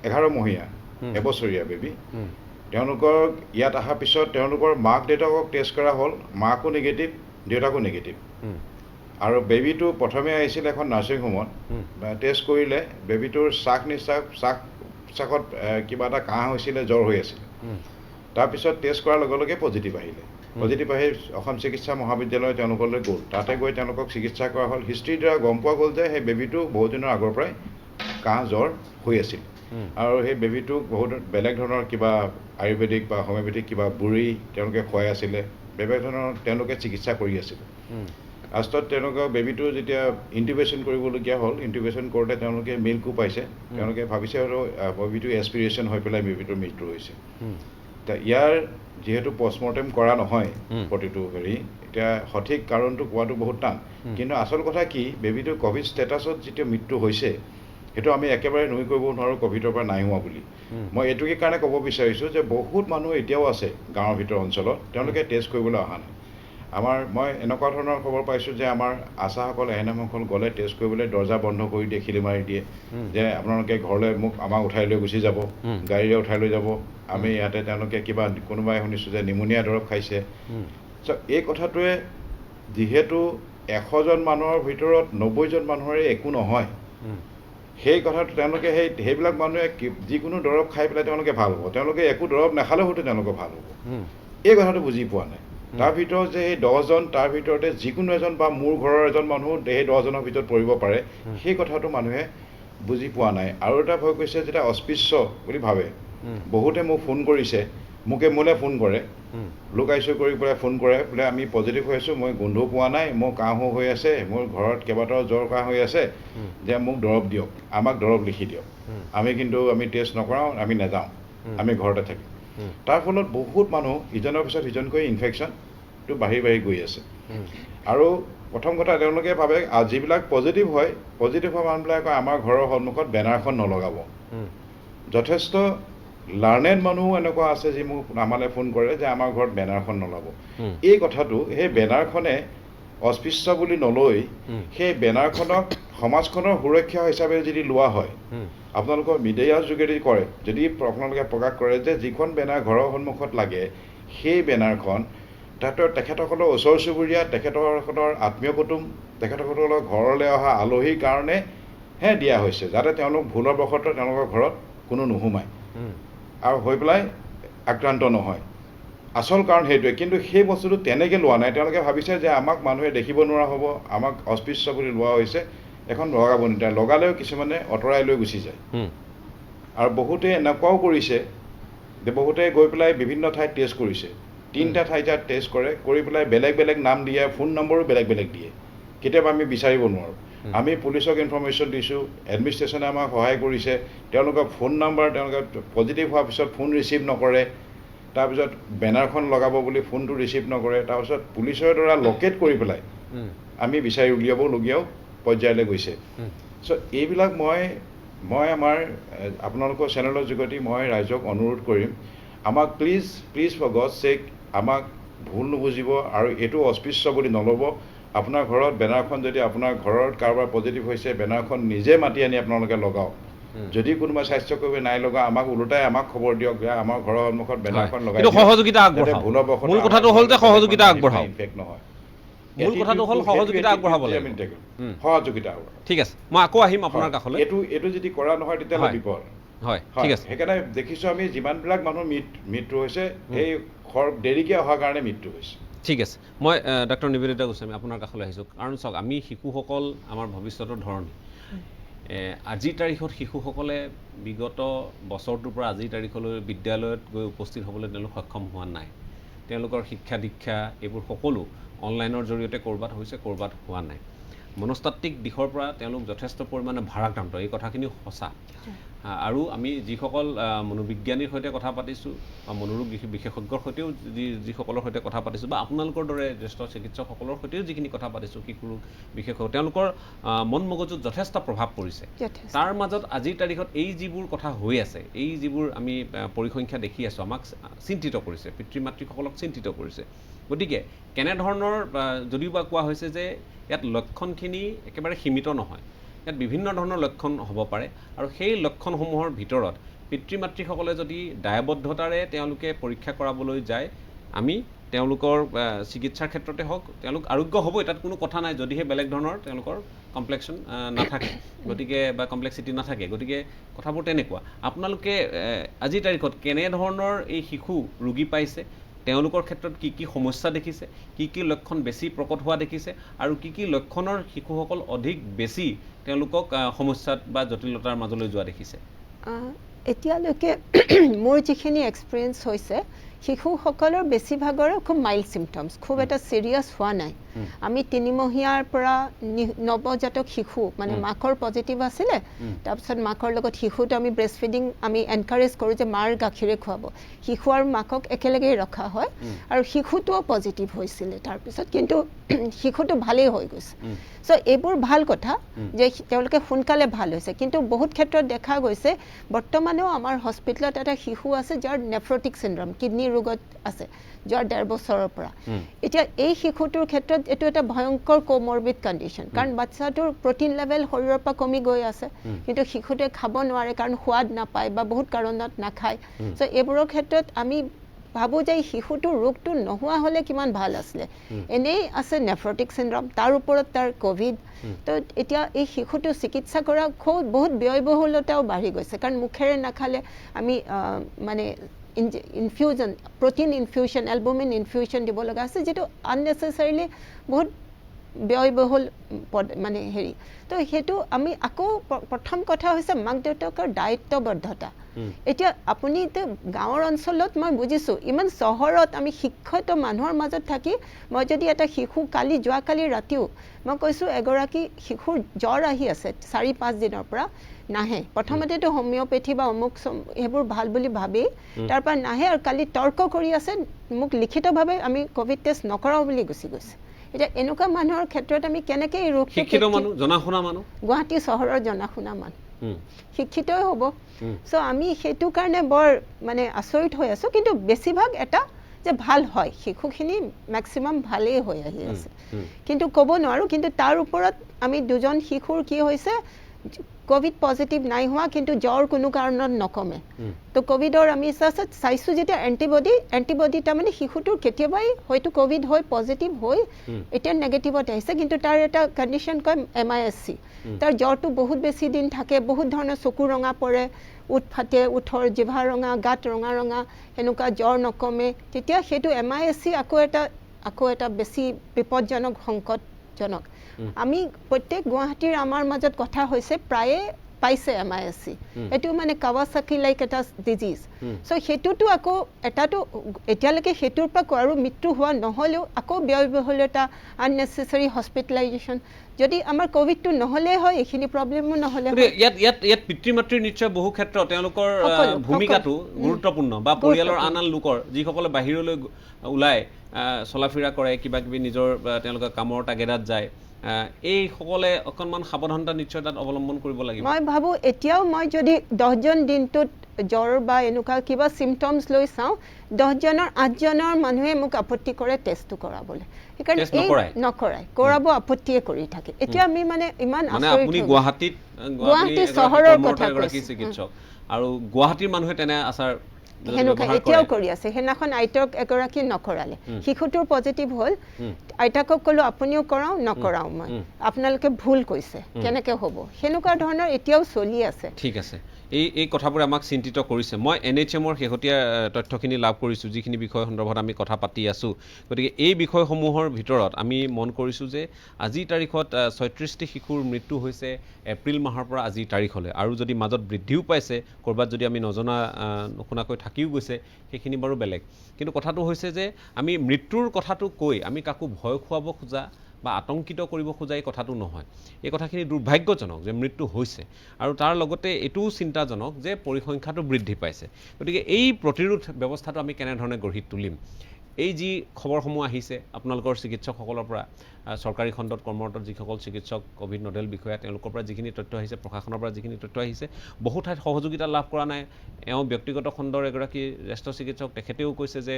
11 মহীয়া হুম। এবছৰীয়া বেবী হুম, তেওঁলোকৰ ইয়াত অহাৰ পিছত তেওঁলোকৰ মাক দেউতাকক টেষ্ট কৰা হ'ল মাকো নিগেটিভ দেউতাকো নিগেটিভ হুম, আৰু বেবীটো প্ৰথমে আহিছিল এখন নাৰ্ছিং হোমত হুম, টেষ্ট কৰিলে বেবীটোৰ চাকত কিবা এটা কাহ হৈছিলে জ্বৰ হৈ আছিলে হুম, তাৰপিছত টেষ্ট কৰাৰ লগে লগে পজিটিভ আহিলে পজিটিভ আহি অসম চিকিৎসা মহাবিদ্যালয় তেওঁলোকলৈ গ'ল তাতে গৈ তেওঁলোকক চিকিৎসা কৰা হ'ল হিষ্ট্ৰীৰ দ্বাৰা গম পোৱা গ'ল যে সেই বেবীটো বহুত দিনৰ আগৰ পৰাই কাহ জ্বৰ হৈ আছিল হুম, আৰু সেই বেবীটোক বহুত বেলেগ ধৰণৰ কিবা আয়ুৰ্বেদিক বা হোমিঅ'পেথিক কিবা বুঢ়ী তেওঁলোকে খুৱাই আছিলে বেলেগ ধৰণৰ তেওঁলোকে চিকিৎসা কৰি আছিলে হুম, লাষ্টত তেওঁলোকক বেবীটো যেতিয়া ইণ্টিউবেশ্যন কৰিবলগীয়া হ'ল ইণ্টিউবেশ্যন কৰোঁতে তেওঁলোকে মিল্কো পাইছে তেওঁলোকে ভাবিছে আৰু বেবীটো এছপিৰেশ্যন হৈ পেলাই বেবীটোৰ মৃত্যু হৈছে হুম, এতিয়া ইয়াৰ যিহেতু পষ্টমৰ্টেম কৰা নহয় হুম। প্ৰতিটো হেৰি এতিয়া সঠিক কাৰণটো কোৱাটো বহুত টান কিন্তু আচল কথা কি বেবীটো ক'ভিড ষ্টেটাছত যিটো মৃত্যু হৈছে সেইটো আমি একেবাৰে নুই কৰিব নোৱাৰোঁ ক'ভিডৰ পৰা নাই হোৱা বুলি মই এইটোকে কাৰণে ক'ব বিচাৰিছোঁ যে বহুত মানুহ এতিয়াও আছে গাঁৱৰ ভিতৰৰ অঞ্চলত তেওঁলোকে টেষ্ট কৰিবলৈ অহা নাই মই এনেকুৱা ধৰণৰ খবৰ পাইছোঁ যে আমাৰ আশাসকল এএনএমসকল গ'লে টেষ্ট কৰিবলৈ দৰ্জা বন্ধ কৰি দিয়ে খিলি মাৰি দিয়ে যে আপোনালোকে ঘৰলৈ আমাক উঠাই লৈ গুচি যাব গাড়ীৰে উঠাই লৈ যাব আমি ইয়াতে তেওঁলোকে কিবা কোনোবাই শুনিছোঁ যে নিমুনিয়া দৰৱ খাইছে এই কথাটোৱে যিহেতু 100জন মানুহৰ ভিতৰত 90জন মানুহৰে একো নহয় সেই কথাটো তেওঁলোকে সেইবিলাক মানুহে যিকোনো দৰৱ খাই পেলাই তেওঁলোকে ভাল হ'ব তেওঁলোকে একো দৰৱ নাখালেও হয়তো তেওঁলোকৰ ভাল হ'ব এই কথাটো বুজি পোৱা নাই তাৰ ভিতৰত যে সেই 10জন তাৰ ভিতৰতে যিকোনো এজন বা মোৰ ঘৰৰ এজন মানুহ সেই 10জনৰ ভিতৰত পৰিব পাৰে সেই কথাটো মানুহে বুজি পোৱা নাই আৰু এটা ভয় কৈছে যেতিয়া অস্পৃশ্য বুলি ভাবে বহুতে মোক ফোন কৰিছে মোলৈ ফোন কৰে লোকাইছোঁ কৰি পেলাই ফোন কৰে বোলে আমি পজিটিভ হৈ আছোঁ মই গোন্ধও পোৱা নাই মোৰ কাহো হৈ আছে মোৰ ঘৰত কেইবাটাও জ্বৰ কাহ হৈ আছে যে মোক দৰৱ দিয়ক আমাক দৰৱ লিখি দিয়ক আমি টেষ্ট নকৰাওঁ আমি নাযাওঁ আমি ঘৰতে থাকিম তাৰ ফলত বহুত মানুহ ইজনৰ পিছত সিজনকৈ ইনফেকশ্যনটো বাঢ়ি গৈ আছে আৰু প্ৰথম কথা তেওঁলোকে ভাবে যিবিলাক পজিটিভ হোৱা মানুহবিলাকে আমাৰ ঘৰৰ সন্মুখত বেনাৰখন নলগাব যথেষ্ট লাৰ্নেড মানুহো এনেকুৱা আছে যি মোক আমালৈ ফোন কৰে যে আমাৰ ঘৰত বেনাৰখন নলগাব এই কথাটো সেই বেনাৰখনে অস্পৃশ্য বুলি নলৈ সেই বেনাৰখনক সমাজখনৰ সুৰক্ষা হিচাপে যদি লোৱা হয় আপোনালোকৰ মিডিয়াৰ যোগেদি কৰে যদি আপোনালোকে প্ৰকাশ কৰে যে যিখন বেনাৰ ঘৰৰ সন্মুখত লাগে সেই বেনাৰখন তেখেতসকলৰ ওচৰ চুবুৰীয়া তেখেতসকলৰ আত্মীয় কুটুম তেখেতসকলৰ ঘৰলৈ অহা আলহীৰ কাৰণেহে দিয়া হৈছে যাতে তেওঁলোক ভুলৰ বশতঃ তেওঁলোকৰ ঘৰত কোনো নোসোমায় আৰু হৈ পেলাই আক্ৰান্ত নহয় আচল কাৰণ সেইটোৱে কিন্তু সেই বস্তুটো তেনেকৈ লোৱা নাই তেওঁলোকে ভাবিছে যে আমাক মানুহে দেখিব নোৱাৰা হ'ব আমাক অস্পৃশ্য বুলি লোৱা হৈছে এখন লগাব নিদিয়ে লগালেও কিছুমানে আঁতৰাই লৈ গুচি যায় আৰু বহুতে এনেকুৱাও কৰিছে যে বহুতে গৈ পেলাই বিভিন্ন ঠাইত টেষ্ট কৰিছে 3টা ঠাইত টেষ্ট কৰি পেলাই বেলেগ নাম দিয়ে ফোন নম্বৰো বেলেগ দিয়ে কেতিয়াবা আমি বিচাৰিব নোৱাৰোঁ আমি পুলিচক ইনফৰমেশ্যন দিছোঁ এডমিনিষ্ট্ৰেশ্যনে আমাক সহায় কৰিছে তেওঁলোকৰ ফোন নম্বৰ তেওঁলোকে পজিটিভ হোৱাৰ পিছত ফোন ৰিচিভ নকৰে তাৰপিছত বেনাৰখন লগাব বুলি ফোনটো ৰিচিভ নকৰে তাৰপিছত পুলিচৰ দ্বাৰা লোকেট কৰি পেলাই আমি বিচাৰি উলিয়াবলগীয়াও পৰ্যায়লৈ গৈছে চ' এইবিলাক মই আমাৰ আপোনালোকৰ চেনেলৰ যোগেদি মই ৰাইজক অনুৰোধ কৰিম আমাক প্লিজ ফৰ গড চেক আমাক ভুল নুবুজিব আৰু এইটো অস্পৃশ্য বুলি নল'ব আপোনাৰ ঘৰত বেনাৰখন যদি আপোনাৰ ঘৰত কাৰোবাৰ পজিটিভ হৈছে বেনাৰখন নিজে মাতি আনি আপোনালোকে লগাওক যদি কোনোবা স্বাস্থ্যকৰ্মী নাই লগা আমাক ওলোটাই আমাক খবৰ দিয়ক যে আমাৰ ঘৰৰ সন্মুখত বেনাৰখন লগাই সহযোগিতা আগবঢ়াওক মূল কথাটো হ'ল যে সহযোগিতা আগবঢ়াওক ইনফেক্ট নহয় মূল কথাটো হ'ল সহযোগিতা আগবঢ়াব লাগিব সহযোগিতা ঠিক আছে মই আকৌ আহিম আপোনাৰ কাষলৈ এইটো যদি কৰা নহয় তেতিয়াহ'লে বিপদ হয় ঠিক আছে সেইকাৰণে দেখিছোঁ আমি যিমানবিলাক মানুহৰ মৃত্যু হৈছে এই দেৰিকৈ অহাৰ কাৰণে মৃত্যু হৈছে ঠিক আছে মই ডক্টৰ নিবেদিতা গোস্বামী আপোনাৰ কাষলৈ আহিছোঁ কাৰণ চাওক আমি শিশুসকল আমাৰ ভৱিষ্যতৰ ধৰণী আজিৰ তাৰিখত শিশুসকলে বিগত বছৰটোৰ পৰা আজিৰ তাৰিখলৈ বিদ্যালয়ত গৈ উপস্থিত হ'বলৈ তেওঁলোক সক্ষম হোৱা নাই তেওঁলোকৰ শিক্ষা দীক্ষা এইবোৰ সকলো অনলাইনৰ জৰিয়তে ক'ৰবাত হৈছে ক'ৰবাত হোৱা নাই মনস্তাত্ত্বিক দিশৰ পৰা তেওঁলোক যথেষ্ট পৰিমাণে ভাৰাক্ৰান্ত এই কথাখিনিও সঁচা আৰু আমি যিসকল মনোবিজ্ঞানীৰ সৈতে কথা পাতিছোঁ বা মনোৰোগ বিশেষজ্ঞৰ সৈতেও যিসকলৰ সৈতে কথা পাতিছোঁ বা আপোনালোকৰ দৰে জ্যেষ্ঠ চিকিৎসকসকলৰ সৈতেও যিখিনি কথা পাতিছোঁ শিশু ৰোগ বিশেষজ্ঞ তেওঁলোকৰ মন মগজুত যথেষ্ট প্ৰভাৱ পৰিছে তাৰ মাজত আজিৰ তাৰিখত এই যিবোৰ কথা হৈ আছে এই যিবোৰ আমি পৰিসংখ্যা দেখি আছোঁ আমাক চিন্তিত কৰিছে পিতৃ মাতৃসকলক চিন্তিত কৰিছে গতিকে কেনেধৰণৰ যদিও বা কোৱা হৈছে যে ইয়াত লক্ষণখিনি একেবাৰে সীমিত নহয় ইয়াত বিভিন্ন ধৰণৰ লক্ষণ হ'ব পাৰে আৰু সেই লক্ষণসমূহৰ ভিতৰত পিতৃ মাতৃসকলে যদি দায়বদ্ধতাৰে তেওঁলোকে পৰীক্ষা কৰাবলৈ যায় আমি তেওঁলোকৰ চিকিৎসাৰ ক্ষেত্ৰতে হওক তেওঁলোক আৰোগ্য হ'বই তাত কোনো কথা নাই যদিহে বেলেগ ধৰণৰ তেওঁলোকৰ কমপ্লেক্সন নাথাকে গতিকে বা কমপ্লেক্সিটি নাথাকে গতিকে কথাবোৰ তেনেকুৱা আপোনালোকে আজিৰ তাৰিখত কেনেধৰণৰ এই শিশু ৰোগী পাইছে তেওঁলোকৰ ক্ষেত্ৰত কি কি সমস্যা দেখিছে কি কি লক্ষণ বেছি প্ৰকট হোৱা দেখিছে আৰু কি কি লক্ষণৰ শিশুসকল অধিক বেছি তেওঁলোকক সমস্যাত বা জটিলতাৰ মাজলৈ যোৱা দেখিছে এতিয়ালৈকে মোৰ যিখিনি এক্সপিৰিয়েঞ্চ হৈছে শিশুসকলৰ বেছিভাগৰে খুব মাইল্ড চিমটমছ খুব এটা চিৰিয়াছ হোৱা নাই আমি 3 মহীয়াৰ পৰা নৱজাতক শিশু মানে মাকৰ পজিটিভ আছিলে তাৰপিছত মাকৰ লগত শিশুটো আমি ব্ৰেষ্ট ফিডিং আমি এনকাৰেজ কৰোঁ যে মাৰ গাখীৰে খুৱাব শিশু আৰু মাকক একেলগেই ৰখা হয় আৰু শিশুটোও পজিটিভ হৈছিলে তাৰপিছত কিন্তু শিশুটো ভালেই হৈ গৈছে চ' এইবোৰ ভাল কথা যে তেওঁলোকে সোনকালে ভাল হৈছে কিন্তু বহুত ক্ষেত্ৰত দেখা গৈছে বৰ্তমানেও আমাৰ হস্পিটেলত এটা শিশু আছে যাৰ নেফ্ৰটিক চিণ্ড্ৰম কিডনি ৰোগত আছে যোৱাৰ 1.5 বছৰৰ পৰা এতিয়া এই শিশুটোৰ ক্ষেত্ৰত এইটো এটা ভয়ংকৰ কোমৰবিড কণ্ডিশ্যন কাৰণ বাচ্চাটোৰ প্ৰটিন লেভেল শৰীৰৰ পৰা কমি গৈ আছে কিন্তু শিশুটোৱে খাব নোৱাৰে কাৰণ সোৱাদ নাপায় বা বহুত কাৰণত নাখায় চ' এইবোৰৰ ক্ষেত্ৰত আমি ভাবোঁ যে শিশুটোৰ ৰোগটো নোহোৱা হ'লে কিমান ভাল আছিলে এনেই আছে নেফ্ৰটিক চিণ্ড্ৰম তাৰ ওপৰত তাৰ ক'ভিড তো এতিয়া এই শিশুটো চিকিৎসা কৰা খুব বহুত ব্যয়বহুলতাও বাঢ়ি গৈছে কাৰণ মুখেৰে নাখালে আমি মানে infusion protein infusion albumin infusion দিব লগা আছে যিটো আননেচেচাৰিলি বহুত ব্যয়বহুল মানে হেৰি তো সেইটো আমি আকৌ প্ৰথম কথা হৈছে মাক দেউতাকৰ দায়িত্ববদ্ধতা এতিয়া আপুনি গাঁৱৰ অঞ্চলত মই বুজিছোঁ ইমান চহৰত আমি শিক্ষিত মানুহৰ মাজত থাকি মই যদি এটা শিশু যোৱাকালি ৰাতিও মই কৈছোঁ এগৰাকী শিশুৰ জ্বৰ আহি আছে 4-5 দিনৰ পৰা নাহে প্ৰথমতেতো হোমিওপেথি বা অমুক সেইবোৰ ভাল বুলি ভাবি তাৰ পৰা নাহে আৰু কালি তৰ্ক কৰি আছে মোক লিখিতভাৱে আমি ক'ভিড টেষ্ট নকৰাওঁ বুলি গুচি গৈছে এতিয়া এনেকুৱা মানুহৰ ক্ষেত্ৰত আমি কেনেকৈ এই ৰোগটো শিক্ষিত মানুহ জনাশুনা মানুহ গুৱাহাটী চহৰৰ জনাশুনা মানুহ শিক্ষিতই হ'ব চ' আমি সেইটো কাৰণে বৰ মানে আচৰিত হৈ আছোঁ কিন্তু বেছিভাগ এটা যে ভাল হয় শিশুখিনি মেক্সিমাম ভালেই হৈ আহি আছে কিন্তু ক'ব নোৱাৰোঁ কিন্তু তাৰ ওপৰত আমি 2জন শিশুৰ কি হৈছে কোভিড পজিটিভ নাই হোৱা কিন্তু জ্বৰ কোনো কাৰণত নকমে তো কোভিডৰ আমি চাইছোঁ যেতিয়া এণ্টিবডি তাৰমানে শিশুটোৰ কেতিয়াবাই হয়তো কোভিড হৈ পজিটিভ হৈ এতিয়া নেগেটিভত আহিছে কিন্তু তাৰ এটা কণ্ডিশ্যন কয় MISC তাৰ জ্বৰটো বহুত বেছি দিন থাকে বহুত ধৰণৰ চকু ৰঙা পৰে উঠ ফাটে উঠৰ জিভা ৰঙা গাত ৰঙা এনেকুৱা জ্বৰ নকমে তেতিয়া সেইটো MISC আকৌ এটা বেছি বিপদজনক সংকটজনক আমি প্ৰত্যেক গুৱাহাটীৰ আমাৰ মাজত কথা হৈছে প্ৰায়ে পাইছে MISC এইটো মানে কাৱাসাকি লাইক এটা ডিজিজ চ' সেইটোতো আকৌ এটাতো এতিয়ালৈকে সেইটোৰ পৰা আৰু মৃত্যু হোৱা নহ'লেও আকৌ ব্যয়বহুলতা আননেচেচাৰী হস্পিটেলাইজেশ্যন যদি আমাৰ কোভিডটো নহ'লে হয় এইখিনি প্ৰব্লেমো নহ'লে ইয়াত পিতৃ মাতৃৰ নিশ্চয় বহু ক্ষেত্ৰত তেওঁলোকৰ ভূমিকাটো গুৰুত্বপূৰ্ণ বা পৰিয়ালৰ আন লোকৰ যিসকলে বাহিৰলৈ ওলাই চলাফিৰা কৰে কিবা কিবি নিজৰ তেওঁলোকৰ কামৰ তাগেদাত যায় এইসকলে অকণমান সাৱধানতা নিশ্চয় তাত অৱলম্বন কৰিব লাগিব মই ভাবোঁ এতিয়াও মই যদি 10জন দিনটোত জ্বৰ বা এনেকুৱা কিবা চিমটমছ লৈ চাওঁ 10জনৰ 8জনৰ মানুহে মোক আপত্তি কৰে টেষ্টটো কৰাবলৈ সেইকাৰণে নকৰাই কৰাব আপত্তিয়ে কৰি থাকে এতিয়া আমি মানে ইমান আপুনি গুৱাহাটী চহৰৰ কথা চিকিৎসক আৰু গুৱাহাটীৰ মানুহে তেনে আচাৰ সেনেকুৱা এতিয়াও কৰি আছে সেইদিনাখন আইতাক এগৰাকী নকৰালে শিশুটোৰ পজিটিভ হ'ল আইতাকক ক'লোঁ আপুনিও কৰাওঁ নকৰাওঁ মই আপোনালোকে ভুল কৈছে কেনেকৈ হ'ব সেনেকুৱা ধৰণৰ এতিয়াও চলি আছে ঠিক আছে এই কথাবোৰে আমাক চিন্তিত কৰিছে মই NHMৰ শেহতীয়া তথ্যখিনি লাভ কৰিছোঁ যিখিনি বিষয় সন্দৰ্ভত আমি কথা পাতি আছোঁ গতিকে এই বিষয়সমূহৰ ভিতৰত আমি মন কৰিছোঁ যে আজিৰ তাৰিখত 36টি শিশুৰ মৃত্যু হৈছে এপ্ৰিল মাহৰ পৰা আজিৰ তাৰিখলৈ আৰু যদি মাজত বৃদ্ধিও পাইছে ক'ৰবাত যদি আমি নজনা নুশুনাকৈ থাকিও গৈছে সেইখিনি বাৰু বেলেগ কিন্তু কথাটো হৈছে যে আমি মৃত্যুৰ কথাটো কৈ আমি কাকো ভয় খুৱাব খোজা বা আতংকিত কৰিব খোজা এই কথাটো নহয় এই কথাখিনি দুৰ্ভাগ্যজনক যে মৃত্যু হৈছে আৰু তাৰ লগতে এইটোও চিন্তাজনক যে পৰিসংখ্যাটো বৃদ্ধি পাইছে গতিকে এই প্ৰতিৰোধ ব্যৱস্থাটো আমি কেনেধৰণে গঢ়ি তুলিম এই যি খবৰসমূহ আহিছে আপোনালোকৰ চিকিৎসকসকলৰ পৰা চৰকাৰী খণ্ডত কৰ্মৰত যিসকল চিকিৎসক কোভিড নডেল বিষয়া তেওঁলোকৰ পৰা যিখিনি তথ্য আহিছে প্ৰশাসনৰ পৰা যিখিনি তথ্য আহিছে বহু ঠাইত সহযোগিতা লাভ কৰা নাই এওঁ ব্যক্তিগত খণ্ডৰ এগৰাকী জ্যেষ্ঠ চিকিৎসক তেখেতেও কৈছে যে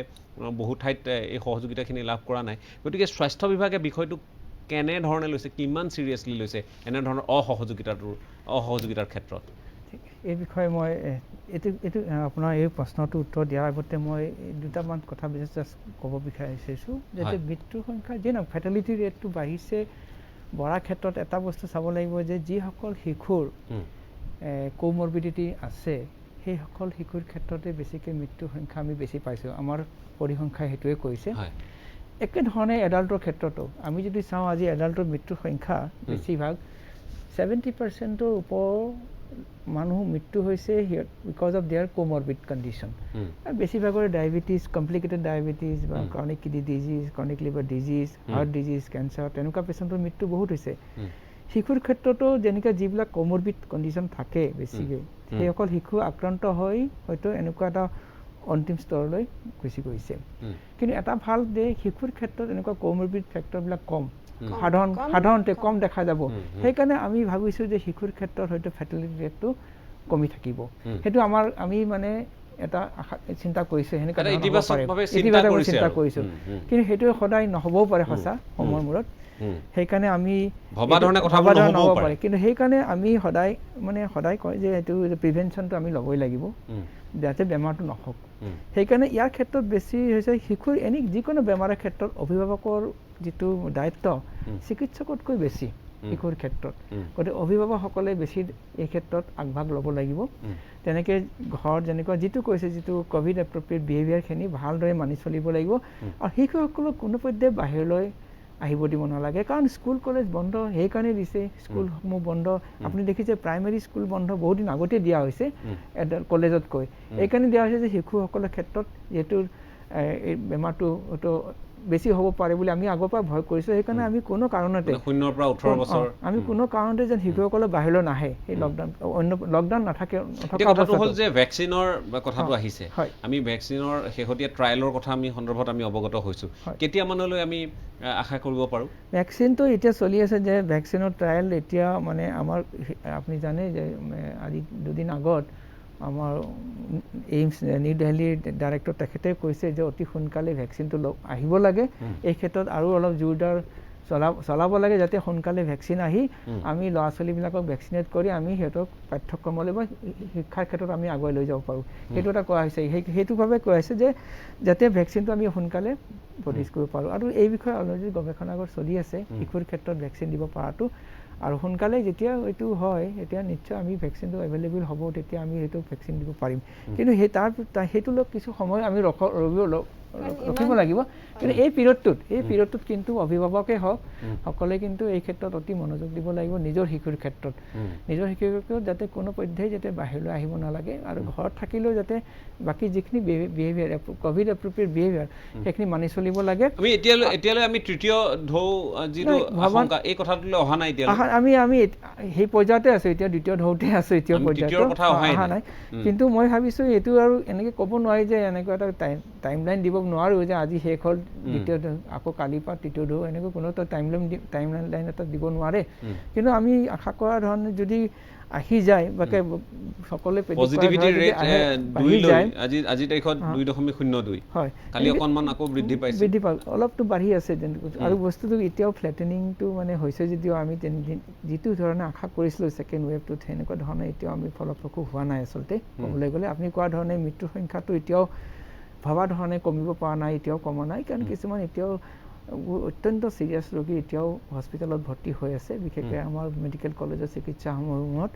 বহু ঠাইত এই সহযোগিতাখিনি লাভ কৰা নাই গতিকে স্বাস্থ্য বিভাগে বিষয়টো কেনেধৰণে লৈছে কিমান চিৰিয়াছলি লৈছে এনেধৰণৰ অসহযোগিতাৰ ক্ষেত্ৰত এই বিষয়ে মই এইটো আপোনাৰ এই প্ৰশ্নটো উত্তৰ দিয়াৰ আগতে মই দুটামান কথা জাষ্ট ক'ব বিচাৰিছোঁ যাতে মৃত্যুৰ সংখ্যা যি নহওক ফেটেলিটি ৰেটটো বাঢ়িছে বঢ়াৰ ক্ষেত্ৰত এটা বস্তু চাব লাগিব যে যিসকল শিশুৰ কোমৰবিডিটি আছে সেইসকল শিশুৰ ক্ষেত্ৰতে বেছিকৈ মৃত্যুৰ সংখ্যা আমি বেছি পাইছোঁ আমাৰ পৰিসংখ্যাই সেইটোৱে কৈছে একেধৰণে এডাল্টৰ ক্ষেত্ৰতো আমি যদি চাওঁ আজি এডাল্টৰ মৃত্যুৰ সংখ্যা বেছিভাগ 70%ৰ ওপৰ মানুহ মৃত্যু হৈছে because of their comorbid condition বেছিভাগৰে ডায়েবেটিছ কমপ্লিকেটেড ডায়েবেটিছ বা chronic kidney disease chronic liver disease heart disease cancer তেনেকুৱা পেচেণ্টৰ মৃত্যু বহুত হৈছে শিশুৰ ক্ষেত্ৰতো যেনেকৈ যিবিলাক কোমৰবিড কণ্ডিশ্যন থাকে বেছিকৈ সেইসকল শিশু আক্ৰান্ত হৈ হয়তো এনেকুৱা এটা অন্তিম স্তৰলৈ গুচি গৈছে কিন্তু এটা ভাল যে শিশুৰ ক্ষেত্ৰত এনেকুৱা কোমৰবিড ফেক্টৰবিলাক কম সাধাৰণতে কম দেখা যাব সেইকাৰণে আমি ভাবিছোঁ যে শিশুৰ ক্ষেত্ৰত হয়তো ফেটেলিটি ৰেটটো কমি থাকিব সেইটো আমি মানে এটা চিন্তা কৰিছোঁ সেনেকুৱা চিন্তা কৰিছোঁ কিন্তু সেইটো সদায় নহ'বও পাৰে সঁচা সময়ৰ মূৰত সেইকাৰণে আমি নহ'ব পাৰে কিন্তু সেইকাৰণে আমি সদায় কয় যে এইটো প্ৰিভেনশ্যনটো আমি ল'বই লাগিব যাতে বেমাৰটো নহওক সেইকাৰণে ইয়াৰ ক্ষেত্ৰত বেছি হৈছে শিশুৰ যিকোনো বেমাৰৰ ক্ষেত্ৰত অভিভাৱকৰ যিটো দায়িত্ব চিকিৎসকতকৈ বেছি শিশুৰ ক্ষেত্ৰত গতিকে অভিভাৱকসকলে বেছি এই ক্ষেত্ৰত আগভাগ ল'ব লাগিব তেনেকৈ ঘৰত যেনেকুৱা যিটো কৈছে যিটো ক'ভিড এপ্ৰপ্ৰিয়েট বিহেভিয়াৰখিনি ভালদৰে মানি চলিব লাগিব আৰু শিশুসকলক কোনো পধ্যে বাহিৰলৈ আহিব দিব নালাগে কাৰণ স্কুল কলেজ বন্ধ সেইকাৰণে দিছে স্কুলসমূহ বন্ধ আপুনি দেখিছে প্ৰাইমেৰী স্কুল বন্ধ বহুত দিন আগতে দিয়া হৈছে কলেজতকৈ এইকাৰণে দিয়া হৈছে যে শিশুসকলৰ ক্ষেত্ৰত যিহেতু এই বেমাৰটো হয়তো বেছি হ'ব পাৰে বুলি আমি আগৰ পৰা ভয় কৰিছোঁ সেইকাৰণে আমি কোনো কাৰণতে 0 পৰা 18 বছৰ আমি কোনো কাৰণতে যেন শিশুসকলে বাহিৰলৈ নাহে এই লকডাউন নাথাকে কথাটো হ'ল যে ভেকচিনৰ কথাটো আহিছে আমি ভেকচিনৰ শেহতীয়া ট্ৰায়েলৰ কথা আমি সন্দৰ্ভত আমি অৱগত হৈছোঁ কেতিয়ামানলৈ আমি আশা কৰিব পাৰোঁ ভেকচিনটো এতিয়া চলি আছে যে ভেকচিনৰ ট্ৰায়েল এতিয়া মানে আমাৰ আপুনি জানে যে আজি দুদিন আগত আমাৰ এইমছ নিউ দিল্লীৰ ডাইৰেক্টৰ তেখেতে কৈছে যে অতি সোনকালে ভেকচিনটো আহিব লাগে এই ক্ষেত্ৰত আৰু অলপ জোৰদাৰ চলাব লাগে যাতে সোনকালে ভেকচিন আহি আমি ল'ৰা ছোৱালীবিলাকক ভেকচিনেট কৰি আমি সিহঁতক পাঠ্যক্ৰমলৈ বা শিক্ষাৰ ক্ষেত্ৰত আমি আগুৱাই লৈ যাব পাৰোঁ সেইটো এটা কোৱা হৈছে সেইটোভাৱে কোৱা হৈছে যে যাতে ভেকচিনটো আমি সোনকালে প্ৰডিউচ কৰিব পাৰোঁ আৰু এই বিষয়ে অলৰেডি গৱেষণাগাৰ চলি আছে শিশুৰ ক্ষেত্ৰত ভেকচিন দিব পৰাটো আৰু সোনকালে যেতিয়া এইটো হয় এতিয়া নিশ্চয় আমি ভেকচিনটো এভেইলেবল হ'ব তেতিয়া আমি সেইটো ভেকচিন দিব পাৰিম কিন্তু সেইটো কিছু সময় আমি ৰখিব লাগিব কিন্তু এই পিৰিয়ডটোত কিন্তু অভিভাৱকে হওক সকলোৱে কিন্তু এই ক্ষেত্ৰত অতি মনোযোগ দিব লাগিব নিজৰ শিশুৰ ক্ষেত্ৰত যাতে কোনো পধ্যেই যাতে বাহিৰলৈ আহিব নালাগে আৰু ঘৰত থাকিলেও যাতে বাকী যিখিনি বিহেভিয়াৰ ক'ভিড এপ্ৰপ্ৰিয়েট বিহেভিয়াৰ সেইখিনি মানি চলিব লাগে আমি এতিয়ালৈ আমি তৃতীয় ঢৌ যিটো আশংকা এই কথাটোলৈ অহা নাই আমি সেই পৰ্যায়তে আছোঁ এতিয়া দ্বিতীয় ঢৌতে আছোঁ এতিয়া পৰ্যায়ত অহা নাই কিন্তু মই ভাবিছোঁ এইটো আৰু এনেকৈ ক'ব নোৱাৰি যে এনেকুৱা এটা টাইমলাইন দিব নোৱাৰোঁ যে আজি শেষ হ'ল দ্বিতীয় ঢৌ আকৌ কালিৰ পৰা তৃতীয় ঢৌ এনেকৈ কোনো এটা টাইমলাইন এটা দিব নোৱাৰে কিন্তু আমি আশা কৰা ধৰণে যদি আহি যায় বা সকলোৱে পজিটিভিটি ৰেট আজি তাৰিখত 2.02 হয় কালি অকণমান আকৌ বৃদ্ধি পাইছে অলপতো বাঢ়ি আছে আৰু বস্তুটো এতিয়াও ফ্লেটেনিংটো মানে হৈছে যদিও আমি যিটো ধৰণে আশা কৰিছিলোঁ ছেকেণ্ড ৱেভটোত সেনেকুৱা ধৰণে এতিয়াও আমি ফলপ্ৰসূ হোৱা নাই আচলতে ক'বলৈ গ'লে আপুনি কোৱা ধৰণে মৃত্যুৰ সংখ্যাটো এতিয়াও ভবা ধৰণে কমিব পৰা নাই এতিয়াও কমা নাই কাৰণ কিছুমান এতিয়াও অত্যন্ত চিৰিয়াছ ৰোগী এতিয়াও হস্পিটেলত ভৰ্তি হৈ আছে, বিশেষকৈ আমাৰ মেডিকেল কলেজৰ চিকিৎসাসমূহত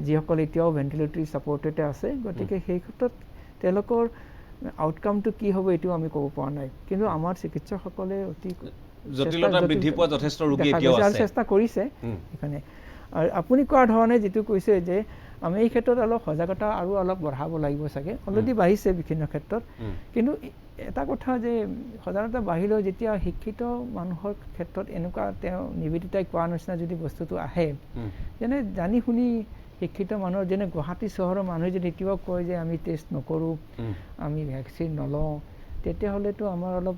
যিসকল এতিয়াও ভেণ্টিলেটৰী ছাপৰ্টেডে আছে। গতিকে সেই ক্ষেত্ৰত তেওঁলোকৰ আউটকামটো কি হ'ব এইটো আমি ক'ব পৰা নাই, কিন্তু আমাৰ চিকিৎসকসকলে অতি জটিলতা বৃদ্ধি পোৱা যথেষ্ট ৰোগী এতিয়াও আছে, চেষ্টা কৰিছে সেইকাৰণে। আৰু আপুনি কোৱাৰ ধৰণে যিটো কৈছে যে আমি এই ক্ষেত্ৰত অলপ সজাগতা আৰু অলপ বঢ়াব লাগিব চাগে, অলৰেডি বাঢ়িছে বিভিন্ন ক্ষেত্ৰত। কিন্তু এটা কথা যে সজাগতা বাঢ়িলেও যেতিয়া শিক্ষিত মানুহৰ ক্ষেত্ৰত এনেকুৱা তেওঁ নিবেদিতাই কোৱাৰ নিচিনা যদি বস্তুটো আহে, যেনে জানি শুনি শিক্ষিত মানুহৰ যেনে গুৱাহাটী চহৰৰ মানুহে যদি এতিয়াও কয় যে আমি টেষ্ট নকৰোঁ, আমি ভেকচিন নলওঁ, তেতিয়াহ'লেতো আমাৰ অলপ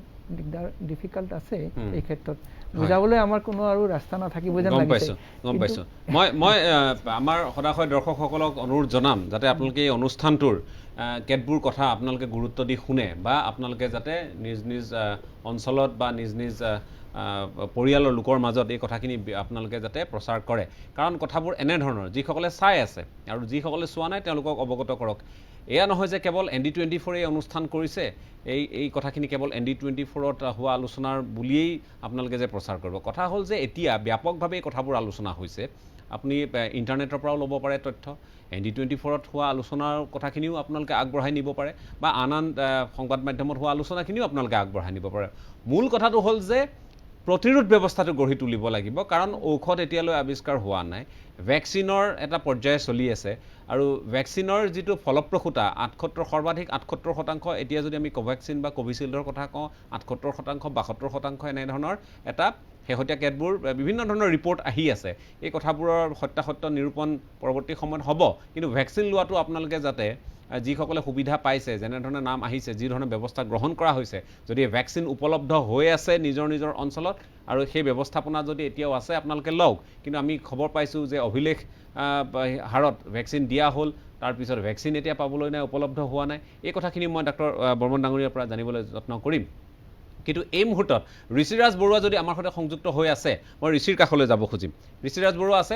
ডিফিকাল্ট আছে এই ক্ষেত্ৰত। বুজাবলৈ আমাৰ কোনো আৰু ৰাস্তা নাথাকিব যেন লাগিছে। গম পাইছোঁ। মই আমাৰ সদাশয় দৰ্শকসকলক অনুৰোধ জনাম যাতে আপোনালোকে এই অনুষ্ঠানটোৰ কেতবোৰ কথা আপোনালোকে গুৰুত্ব দি শুনে, বা আপোনালোকে যাতে নিজ নিজ অঞ্চলত বা নিজ নিজ পৰিয়ালৰ লোকৰ মাজত এই কথাখিনি আপোনালোকে যাতে প্ৰচাৰ কৰে। কাৰণ কথাবোৰ এনেধৰণৰ, যিসকলে চাই আছে আৰু যিসকলে চোৱা নাই তেওঁলোকক অৱগত কৰক। এয়া নহয় যে কেৱল ND24 এই অনুষ্ঠান কৰিছে, এই কথাখিনি কেৱল ND24ত হোৱা আলোচনাৰ বুলিয়েই আপোনালোকে যে প্ৰচাৰ কৰিব। কথা হ'ল যে এতিয়া ব্যাপকভাৱে এই কথাবোৰ আলোচনা হৈছে। আপুনি ইণ্টাৰনেটৰ পৰাও ল'ব পাৰে তথ্য, ND24ত হোৱা আলোচনাৰ কথাখিনিও আপোনালোকে আগবঢ়াই নিব পাৰে, বা আন সংবাদ মাধ্যমত হোৱা আলোচনাখিনিও আপোনালোকে আগবঢ়াই নিব পাৰে। মূল কথাটো হ'ল যে প্ৰতিৰোধ ব্যৱস্থাটো গঢ়ি তুলিব লাগিব, কাৰণ ঔষধ এতিয়ালৈ আৱিষ্কাৰ হোৱা নাই, ভেকচিনৰ এটা পৰ্যায় চলি আছে, আৰু ভেকচিনৰ যিটো ফলপ্ৰসূতা সৰ্বাধিক 78%, এতিয়া যদি আমি কোভেক্সিন বা কোভিচিল্ডৰ কথা কওঁ 78%, 72% এনেধৰণৰ এটা শেহতীয়া কেতবোৰ বিভিন্ন ধৰণৰ ৰিপৰ্ট আহি আছে। এই কথাবোৰৰ সত্যাসত্য নিৰূপণ পৰৱৰ্তী সময়ত হ'ব, কিন্তু ভেকচিন লোৱাটো আপোনালোকে যাতে যিসকলে সুবিধা পাইছে, যেনেধৰণে নাম আহিছে, যি ধৰণৰ ব্যৱস্থা গ্ৰহণ কৰা হৈছে, যদি ভেকচিন উপলব্ধ হৈ আছে নিজৰ নিজৰ অঞ্চলত আৰু সেই ব্যৱস্থাপনা যদি এতিয়াও আছে আপোনালোকে লওক। কিন্তু আমি খবৰ পাইছোঁ যে অভিলেখ হাৰত ভেকচিন দিয়া হ'ল, তাৰপিছত ভেকচিন এতিয়া পাবলৈ নাই, উপলব্ধ হোৱা নাই। এই কথাখিনি মই ডাক্তৰ বৰ্মন ডাঙৰীয়াৰ পৰা জানিবলৈ যত্ন কৰিম। কিন্তু এই মুহূৰ্তত ঋষিৰাজ বৰুৱা যদি আমাৰ সৈতে সংযুক্ত হৈ আছে, মই ঋষিৰ কাষলৈ যাব খুজিম। ঋষিৰাজ বৰুৱা আছে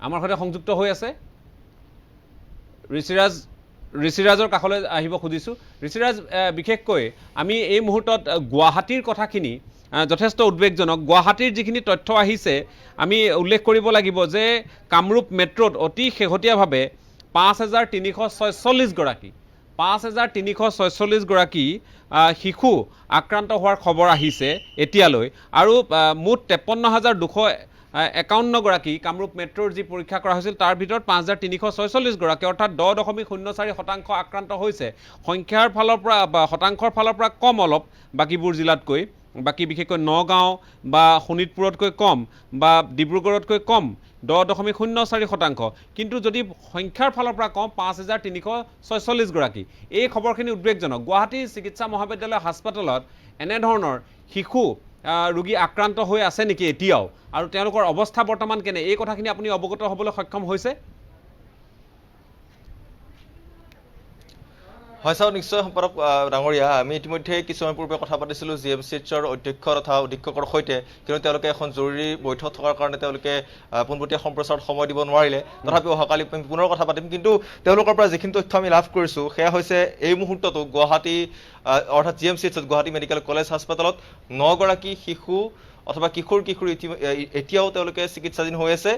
আমাৰ সৈতে সংযুক্ত হৈ আছে? ঋষিৰাজৰ কাষলৈ আহিব খুজিছোঁ। ঋষিৰাজ, বিশেষকৈ আমি এই মুহূৰ্তত গুৱাহাটীৰ কথাখিনি যথেষ্ট উদ্বেগজনক। গুৱাহাটীৰ যিখিনি তথ্য আহিছে আমি উল্লেখ কৰিব লাগিব যে কামৰূপ মেট্ৰ'ত অতি শেহতীয়াভাৱে 5346 গৰাকী শিশু আক্ৰান্ত হোৱাৰ খবৰ আহিছে এতিয়ালৈ, আৰু মুঠ 53,251 গৰাকী কামৰূপ মেট্ৰ'ৰ যি পৰীক্ষা কৰা হৈছিল তাৰ ভিতৰত 5346 গৰাকী, অৰ্থাৎ 10.04% আক্ৰান্ত হৈছে। সংখ্যাৰ ফালৰ পৰা বা শতাংশৰ ফালৰ পৰা কম অলপ বাকীবোৰ জিলাতকৈ, বাকী বিশেষকৈ নগাঁও বা শোণিতপুৰতকৈ কম বা ডিব্ৰুগড়তকৈ কম 10.04%, কিন্তু যদি সংখ্যাৰ ফালৰ পৰা কম 5346 গৰাকী। এই খবৰখিনি উদ্বেগজনক। গুৱাহাটী চিকিৎসা মহাবিদ্যালয় হাস্পাতালত এনেধৰণৰ শিশু ৰোগী আক্ৰান্ত হৈ আছে নেকি এতিয়াও, আৰু তেওঁলোকৰ অৱস্থা বৰ্তমান কেনে, এই কথাখিনি আপুনি অৱগত হ'বলৈ সক্ষম হৈছে? হয় ছাৰ, নিশ্চয় সম্পাদক ডাঙৰীয়া। আমি ইতিমধ্যে কিছুমান পূৰ্বে কথা পাতিছিলোঁ GMCHৰ অধ্যক্ষ তথা অধীক্ষকৰ সৈতে, কিন্তু তেওঁলোকে এখন জৰুৰী বৈঠক থকাৰ কাৰণে তেওঁলোকে পোনপটীয়া সম্প্ৰচাৰত সময় দিব নোৱাৰিলে। তথাপিও অহাকালি পুনৰ কথা পাতিম। কিন্তু তেওঁলোকৰ পৰা যিখিনি তথ্য আমি লাভ কৰিছোঁ সেয়া হৈছে এই মুহূৰ্ততো গুৱাহাটী অৰ্থাৎ GMCHত গুৱাহাটী মেডিকেল কলেজ হাস্পাতালত 9 গৰাকী শিশু অথবা কিশোৰ এতিয়াও তেওঁলোকে চিকিৎসাধীন হৈ আছে।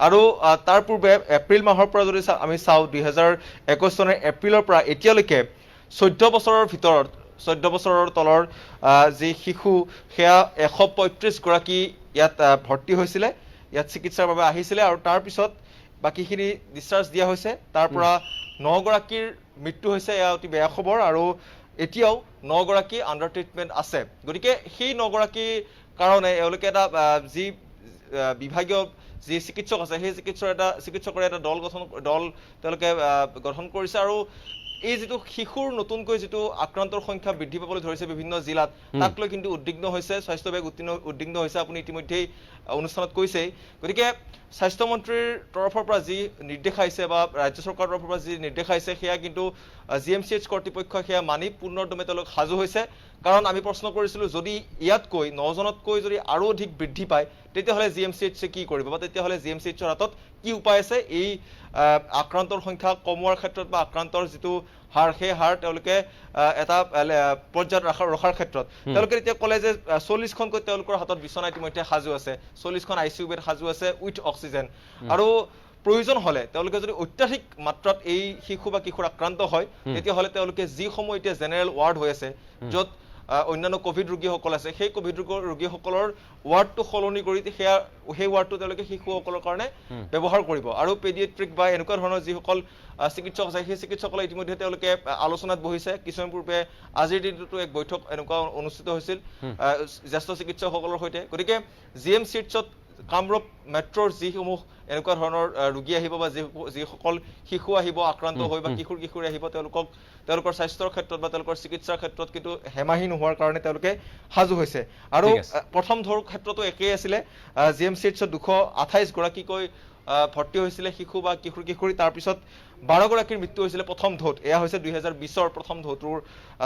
আৰু তাৰ পূৰ্বে এপ্ৰিল মাহৰ পৰা যদি আমি চাওঁ, 2021 চনৰ এপ্ৰিলৰ পৰা এতিয়ালৈকে 14 বছৰৰ তলৰ যি শিশু সেয়া 135 গৰাকী ইয়াত ভৰ্তি হৈছিলে, ইয়াত চিকিৎসাৰ বাবে আহিছিলে, আৰু তাৰপিছত বাকীখিনি ডিছচাৰ্জ দিয়া হৈছে। তাৰ পৰা 9 গৰাকীৰ মৃত্যু হৈছে, এয়া অতি বেয়া খবৰ। আৰু এতিয়াও 9 গৰাকী আণ্ডাৰ ট্ৰিটমেণ্ট আছে। গতিকে সেই 9 গৰাকীৰ কাৰণে এওঁলোকে এটা যি বিভাগীয় যি চিকিৎসক আছে সেই চিকিৎসকৰ এটা দল তেওঁলোকে গঠন কৰিছে। আৰু এই যিটো শিশুৰ নতুনকৈ যিটো আক্ৰান্তৰ সংখ্যা বৃদ্ধি পাবলৈ ধৰিছে বিভিন্ন জিলাত, তাক লৈ কিন্তু উদ্বিগ্ন হৈছে স্বাস্থ্য বিভাগ, উদ্বিগ্ন হৈছে, আপুনি ইতিমধ্যেই অনুষ্ঠানত কৈছেই। গতিকে স্বাস্থ্যমন্ত্ৰীৰ তৰফৰ পৰা যি নিৰ্দেশ আহিছে বা ৰাজ্য চৰকাৰৰ তৰফৰ পৰা যি নিৰ্দেশ আহিছে সেয়া কিন্তু GMCH কৰ্তৃপক্ষই সেয়া মানি পূৰ্ণদমে তেওঁলোক সাজু হৈছে। কাৰণ আমি প্ৰশ্ন কৰিছিলোঁ, যদি ইয়াতকৈ 9 জনতকৈ যদি আৰু অধিক বৃদ্ধি পায় তেতিয়াহ'লে GMCH কি কৰিব, বা তেতিয়াহ'লে GMCHৰ হাতত কি উপায় আছে এই আক্ৰান্তৰ সংখ্যা কমোৱাৰ ক্ষেত্ৰত বা আক্ৰান্তৰ যিটো হাৰ সেই হাৰ তেওঁলোকে এটা পৰ্যায়ত ৰখাৰ ক্ষেত্ৰত তেওঁলোকে এতিয়া ক'লে যে 40খনকৈ তেওঁলোকৰ হাতত বিচনা ইতিমধ্যে সাজু আছে, 40খন ICU বেড সাজু আছে উইথ অক্সিজেন। আৰু প্ৰয়োজন হলে তেওঁলোকে যদি অত্যাধিক মাত্ৰাত এই শিশু বা কিশোৰ আক্ৰান্ত হয় তেতিয়াহ'লে তেওঁলোকে যিসমূহ এতিয়া জেনেৰেল ৱাৰ্ড হৈ আছে য'ত অন্যান্য কোভিড ৰোগীসকল আছে সেই কোভিড ৰোগীসকলৰ ৱাৰ্ডটো সলনি কৰি সেই ৱাৰ্ডটো তেওঁলোকে শিশুসকলৰ কাৰণে ব্যৱহাৰ কৰিব। আৰু পেডিয়াট্ৰিক বা এনেকুৱা ধৰণৰ যিসকল চিকিৎসক আছে সেই চিকিৎসকলে ইতিমধ্যে তেওঁলোকে আলোচনাত বহিছে। কিছুমান পূৰ্বে আজিৰ দিনটোতো এক বৈঠক এনেকুৱা অনুষ্ঠিত হৈছিল জ্যেষ্ঠ চিকিৎসকসকলৰ সৈতে। গতিকে GMCHত কামৰূপ মেট্ৰৰ যিসমূহ এনেকুৱা ধৰণৰ ৰোগী আহিব বা যিসকল শিশু আহিব আক্ৰান্ত হৈ বা কিশোৰী আহিব তেওঁলোকৰ স্বাস্থ্যৰ ক্ষেত্ৰত বা তেওঁলোকৰ চিকিৎসাৰ ক্ষেত্ৰত কিন্তু হেমাহি নোহোৱাৰ কাৰণে তেওঁলোকে সাজু হৈছে। আৰু প্ৰথম ঢৌৰ ক্ষেত্ৰতো একেই আছিলে, GMCHত 228 গৰাকীকৈ ভৰ্তি হৈছিলে শিশু বা কিশোৰী, তাৰপিছত 12 গৰাকীৰ মৃত্যু হৈছিলে প্ৰথম ঢৌত। এয়া হৈছে 2020ৰ প্ৰথম ঢৌটোৰ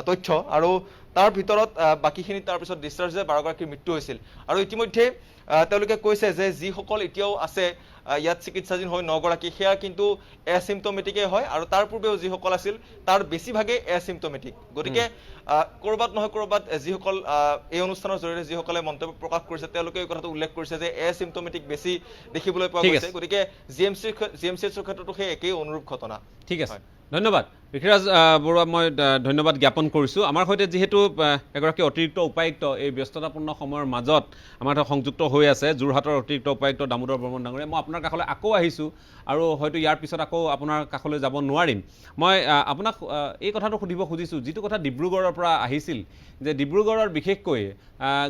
তথ্য। আৰু তাৰ ভিতৰত বাকীখিনি তাৰপিছত ডিছচাৰ্জ হৈ 12 গৰাকীৰ মৃত্যু হৈছিল। আৰু ইতিমধ্যে তেওঁলোকে কৈছে যে যিসকল এতিয়াও আছে ইয়াত চিকিৎসাধীন হৈ 9 গৰাকী সেয়া কিন্তু এচিম্পটমেটিকেই হয়, আৰু তাৰ পূৰ্বেও যিসকল আছিল তাৰ বেছিভাগেই এচিম্পটমেটিক। গতিকে ক'ৰবাত নহয় ক'ৰবাত যিসকল এই অনুষ্ঠানৰ জৰিয়তে যিসকলে মন্তব্য প্ৰকাশ কৰিছে তেওঁলোকে এই কথাটো উল্লেখ কৰিছে যে এচিম্পটমেটিক বেছি দেখিবলৈ পোৱা গৈছে। গতিকে GMCHৰ ক্ষেত্ৰতো সেই একেই অনুৰূপ ঘটনা। ঠিক আছে, ধন্যবাদ ঋষিৰাজ বৰুৱা, মই ধন্যবাদ জ্ঞাপন কৰিছোঁ। আমাৰ সৈতে যিহেতু এগৰাকী অতিৰিক্ত উপায়ুক্ত এই ব্যস্ততাপূৰ্ণ সময়ৰ মাজত আমাৰ সংযুক্ত হৈ আছে যোৰহাটৰ অতিৰিক্ত উপায়ুক্ত দামোদৰ বৰ্মন ডাঙৰীয়া, মই আপোনাৰ কাষলৈ আকৌ আহিছোঁ আৰু হয়তো ইয়াৰ পিছত আকৌ আপোনাৰ কাষলৈ যাব নোৱাৰিম। মই আপোনাক এই কথাটো সুধিব খুজিছোঁ, যিটো কথা ডিব্ৰুগড়ৰ পৰা আহিছিল যে ডিব্ৰুগড়ৰ বিশেষকৈ